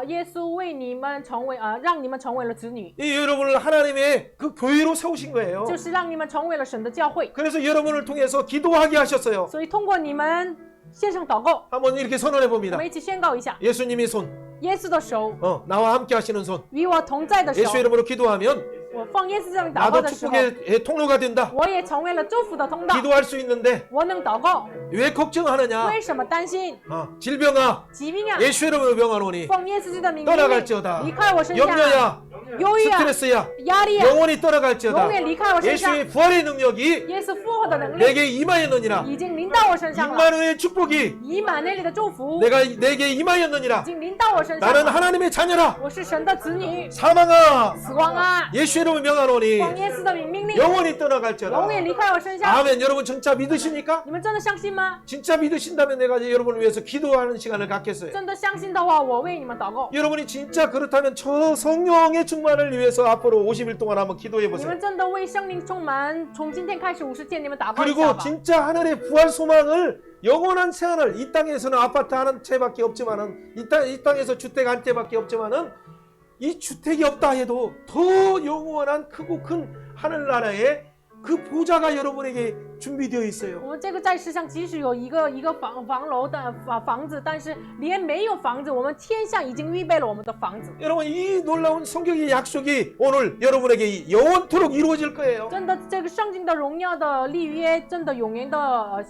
耶稣为你们成为让你们成为了子女， 이 여러분을 하나님의 그 교회로 세우신 거예요. 就是让你们成为了神的教会。 그래서 여러분을 통해서 기도하게 하셨어요. 所以通过你们线上祷告， 한번 이렇게 선언해 我 봅니다. 们一起宣告一下： 예수님의 손, 耶稣的手， 나와 함께 하시는 손. 与我同在的手。 예수의 이름으로 기도하면 我奉耶稣的名祷告 나도 的时候， 축복의 통로가 된다. 我也成为了祝福的通道。 기도할 수 있는데 我能祷告， 왜 걱정하느냐? 为什么担心 질병아, 疾病啊？ 예수의 이름으로 병하노니 奉耶稣基督的名 떠나갈지어다. 离开我身上， 염려야, 忧郁啊， 스트레스야, 压力啊， 영원히 떠나갈지어다. 永远离开我身上。 예수의 부활의 능력이 耶稣复活的能力 내게 임하였느니라. 已经临到我身上了， 임마누의 축복이 以满那里的祝福 내게 已 임하였느니라. 经临到我身上 나는 了。 하나님의 자녀라. 我是神的子女， 사망아, 死亡啊， 예수의 이름을 명하노니 奉耶稣的名命令， 영원히 떠나갈지어다. 永远离开我身上。 아멘. 여러분 진짜 믿으십니까? 你们真的相信吗？ 진짜 믿으신다면 내가 이제 여러분을 위해서 기도하는 시간을 갖겠어요. 真的相信的话，我为你们祷告。 여러분이 진짜 그렇다면 저 성령의 충만을 위해서 앞으로 50일 동안 한번 기도해 你 보세요. 们真的为圣灵充满，从今天开始50天，你们祷告一下 그리고 吧。 진짜 하늘의 부활 소망을 영원한 새하늘, 이 땅에서는 아파트 한 채밖에 없지만은 이 땅에서 주택 한 채밖에 없지만은 이 주택이 없다 해도 더 영원한 크고 큰 하늘나라의 그 보좌가 여러분에게 준비되어 我 있어요. 们这个在世上即使有一个房楼的房子，但是连没有房子，我们天上已经预备了我们的房子。 여러분 이 놀라운 성경의 약속이 오늘 여러분에게 영원토록 이루어질 거예요. 真的，这个圣经的荣耀的立约，真的永远的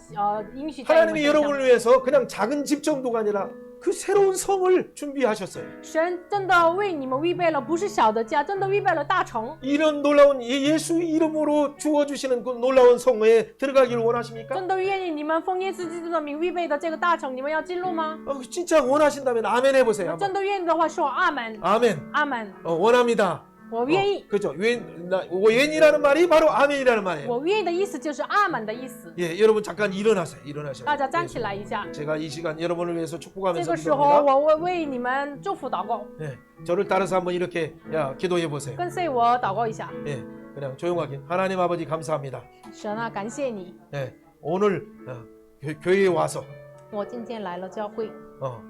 应许在你们 하나님이 身上。 여러분을 위해서 그냥 작은 집 정도가 아니라 그 새로운 성을 준비하셨어요. 神真的为你们预备了不是小的家，真的预备了大城。 이런 놀라운 예수 이름으로 주어주시는 그 놀라운 성에 들어가기를 원하십니까? 真的愿意你们奉耶稣基督的名预备的这个大城，你们要进入吗？ 진짜 원하신다면 아멘 해보세요. 真的愿意的话说阿门， 아멘. 阿门。 원합니다. 我愿意， 그죠? 웬이라는 말이 바로 아멘이라는 말이에요. 我愿意的意思就是阿门的意思。 예, 여러분 잠깐 일어나세요. 일어나셔요. 大家站起来一下。 제가 이 시간 여러분을 위해서 这 축복하면서 个时候， 기도합니다. 我为你们祝福祷告， 예, 저를 따라서 한번 이렇게 기도해 보세요. 跟随我祷告一下。 예, 그냥 조용하게. 하나님 아버지 감사합니다. 神啊，感谢你， 예, 오늘 교회에 와서 我今天来了教会，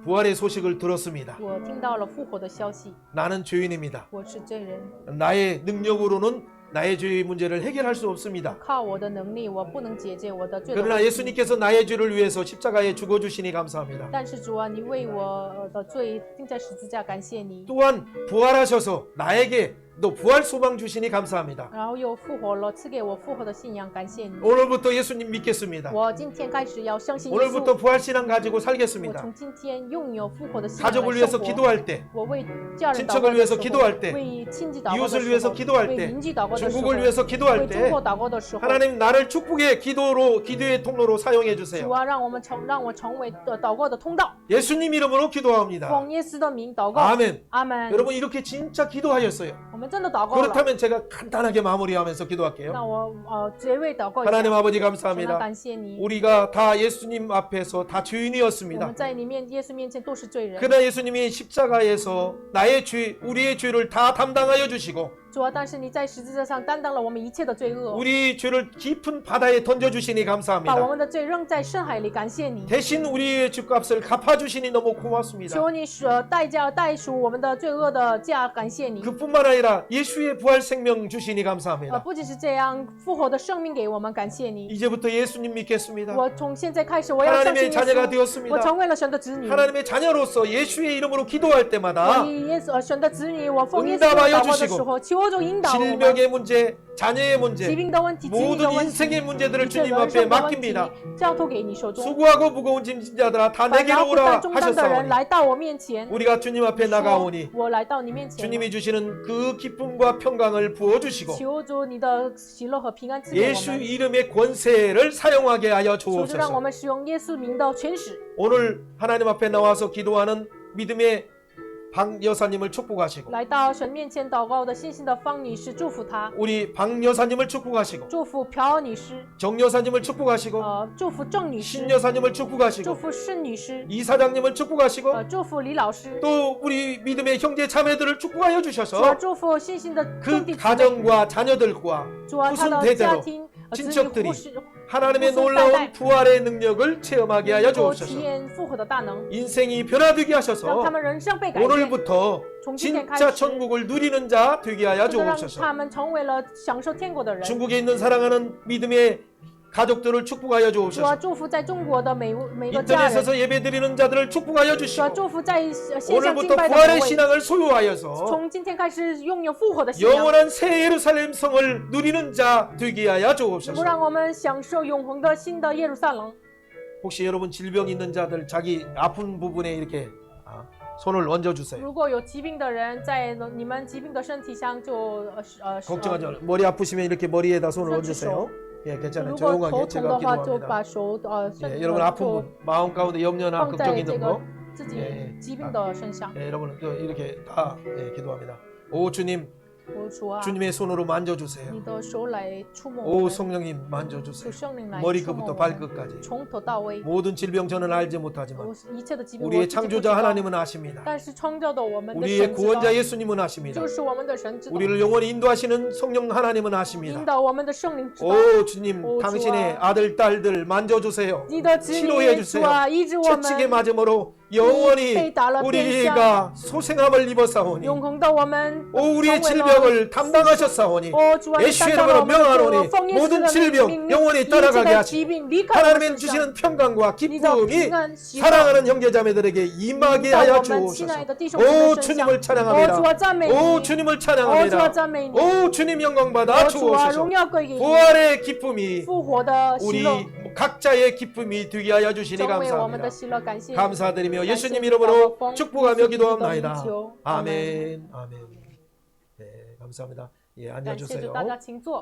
부활의 소식을 들었습니다. 我听到了复活的消息。 나는 죄인입니다. 我是罪人， 나의 능력으로는 나의 죄의 문제를 해결할 수 없습니다. 靠我的能力，我不能解决我的罪的 그러나 问题。 예수님께서 나의 죄를 위해서 십자가에 죽어주시니 감사합니다. 但是主啊，你为我的罪钉在十字架，感谢你。 또한 부활하셔서 나에게 또 부활 소망 주시니 감사합니다. 然后又复活了，赐给我复活的信仰，感谢你。 오늘부터 예수님 믿겠습니다. 我今天开始要相信耶 오늘부터 稣， 부활 신앙 가지고 我 살겠습니다. 从今天拥有复活的信仰 가족을 来 위해서 生活。 기도할 때, 我为家人祷 친척을 告的 위해서 时 기도할 候， 때, 为亲戚祷告的 이웃을 时 위해서 候， 기도할 为 때, 邻居祷告的时候， 중국을 위해서 기도할 为中 때 国祷告的时候， 하나님 나를 축복의 기도의 통로로 사용해 主 주세요. 啊，让我成为祷告的通道， 예수님 이름으로 기도합니다. 奉耶稣的名祷告。 아멘. 阿门。 여러분 이렇게 진짜 기도하셨어요. 我们真的祷告了。 그렇다면 제가 간단하게 마무리하면서 기도할게요. 那我结尾祷告一下。 하나님 아버지 神啊， 감사합니다. 感谢你。 우리가 다 예수님 앞에서 다 我 죄인이었습니다. 们在耶稣面前都是罪人。 그러나 예수님이 십자가에서 나의 죄, 우리의 죄를 다 담당하여 주시고 主啊，但是你在十字架上担当了我们一切的罪恶， 우리 죄를 깊은 바다에 던져 주시니 把我 감사합니다. 们的罪扔在深海里，感谢你。 대신 우리의 죄값을 갚아 주시니 너무 고맙습니다. 求你代赎我们的罪恶的价，感谢你。 그뿐만 아니라 예수의 부활 생명 주시니 감사합니다. 不仅是这样，复活的生命给我们，感谢你。 이제부터 예수님 믿겠습니다. 我从现在开始，我要相信 하나님의 耶 자녀가 稣， 되었습니다. 我成为了神的子女。 하나님의 자녀로서 예수의 이름으로 기도할 我 때마다 以神的子女，我奉耶稣的 응답하여 祷告的 주시고 时候，求主引导我们。 질병의 문제, 자녀의 疾 문제, 病的问题、疾病 모든 的问题， 인생의 문제들을 一切 주님 人 앞에 生的问题 맡깁니다. ，交托给你手中。 수고하고 무거운 짐진자들아 다 烦 내게로 恼负 오라 担重担的人 하셨사오니 来到我面前， 우리가 주님 앞에 说 나가오니 我来到你面前了， 주님이 주시는 그 기쁨과 평강을 부어주시고 求主你的喜乐和平安赐给我 예수 们。 이름의 권세를 사용하게 하여 求主让我 주옵소서. 们使用耶稣名的权使。 오늘 하나님 앞에 나와서 기도하는 믿음의 박 여사님을 축복하시고 来到神面前祷告的信心的方女士，祝福她， 우리 박 여사님을 축복하시고 祝福朴女士， 정 여사님을 축복하시고 祝福郑女士 신 ， 여사님을 祝 축복하시고 福申女士， 이 사장님을 축복하시고 祝福李老师， 또 우리 믿음의 형제 자매들을 축복하여 主啊， 주셔서 祝福信心的兄 그 弟姊妹， 가정과 자녀들과 主啊，他 후손 的家 대대로 庭、子 친척들이 女、护士， 하나님의 후손 놀라운代代 부활의 능력을 체험하게 하여 能够 주옵소서. 体验复活的大能， 인생이 변화되게 让 하셔서 他们人生被改变， 오늘부터 从今天开 진짜 始， 천국을 누리는 자 되게 하여 真的让 주옵소서. 他们成为了享受天国的人。 중국에 있는 사랑하는 믿음의 가족들을 축복하여 主啊， 주옵소서. 祝福在中国的每个家人， 인터넷에서 예배드리는 자들을 축복하여 主啊， 주시고 祝福在线上敬 오늘부터 拜的 부활의 每位。 신앙을 소유하여서 从今天开始拥有复活的信仰， 영원한 새 예루살렘 성을 누리는 자 되게 하여 能够 주옵소서. 让我们享受永恒的新的耶路撒冷。 혹시 여러분 질병 있는 자들 자기 아픈 부분에 이렇게 손을 얹어 주세요. 如果有疾病的人在你们疾病的身体上就걱정하지 말고 머리 아프시면 이렇게 머리에다 손을 손 얹으세요. 예, 괜찮아요. 如果头 조용하게 疼 제가 的话，就 기도합니다. 把手예, 여러분 아픈 분, 마음 가운데 염려나 放在 걱정 这 있는 个 거, 自己 예 疾病的身上。 예, 여러분 이렇게 다 기도합니다. 오 주님, 我主啊， 주님의 손으로 만져 주세요. 你的手来触摸 오 我们， 성령님 만져 主 주세요. 圣灵来 머리끝부터 触摸我们， 발끝까지 从头到尾。 모든 질병 저는 알지 못하지만 我一切的疾病我 우리의 自己不知 창조자 道， 하나님은 아십니다. 但是创造的我们的 우리의 神知道， 구원자 예수님은 아십니다. 就是我们的神知道， 우리를 영원히 인도하시는 성령 하나님은 引 아십니다. 导我们的圣灵知道。 오 주님, 오, 당신의 주아. 아들 딸들 만져 주세요. 你的子 치료해 女 주세요 主啊，医治我 채찍에 们， 맞음으로 영원히 被打了变相， 우리가 소생함을 입었사오니 永恒的我们 오 우리의 成为了 질병을 담당하셨사오니 哦，主啊，你 예수의 担当了 이름으로 我们的 명하노니 奉耶稣 모든 的 질병 命令， 영원히 一切 떠나가게 的 하시고 疾病离开我们 하나님은 身上， 주시는 평강과 你的 기쁨이 平安喜乐 사랑하는 형제자매들에게 임하게 到 하여 我们亲爱 주옵소서. 的弟兄姊妹 오 身上。 주님을 哦，主啊， 찬양합니다. 赞美你！ 오 주님을 哦，主啊， 찬양합니다. 赞美你！ 오 주님 영광 哦， 받아 主啊， 주옵소서. 荣耀归给你！ 부활의 기쁨이 复活的喜 우리 乐 각자의 기쁨이 되게 하여 주시니 成为我们的 감사합니다. 喜乐，感谢你。 감사드리며 感谢 예수님 你， 이름으로 奉 축복하며 耶稣基督的名 기도합나이다. 求，阿门。 아멘. 아멘. 네, 감사합니다. 예, 感谢主， 앉아주세요. 大家请坐。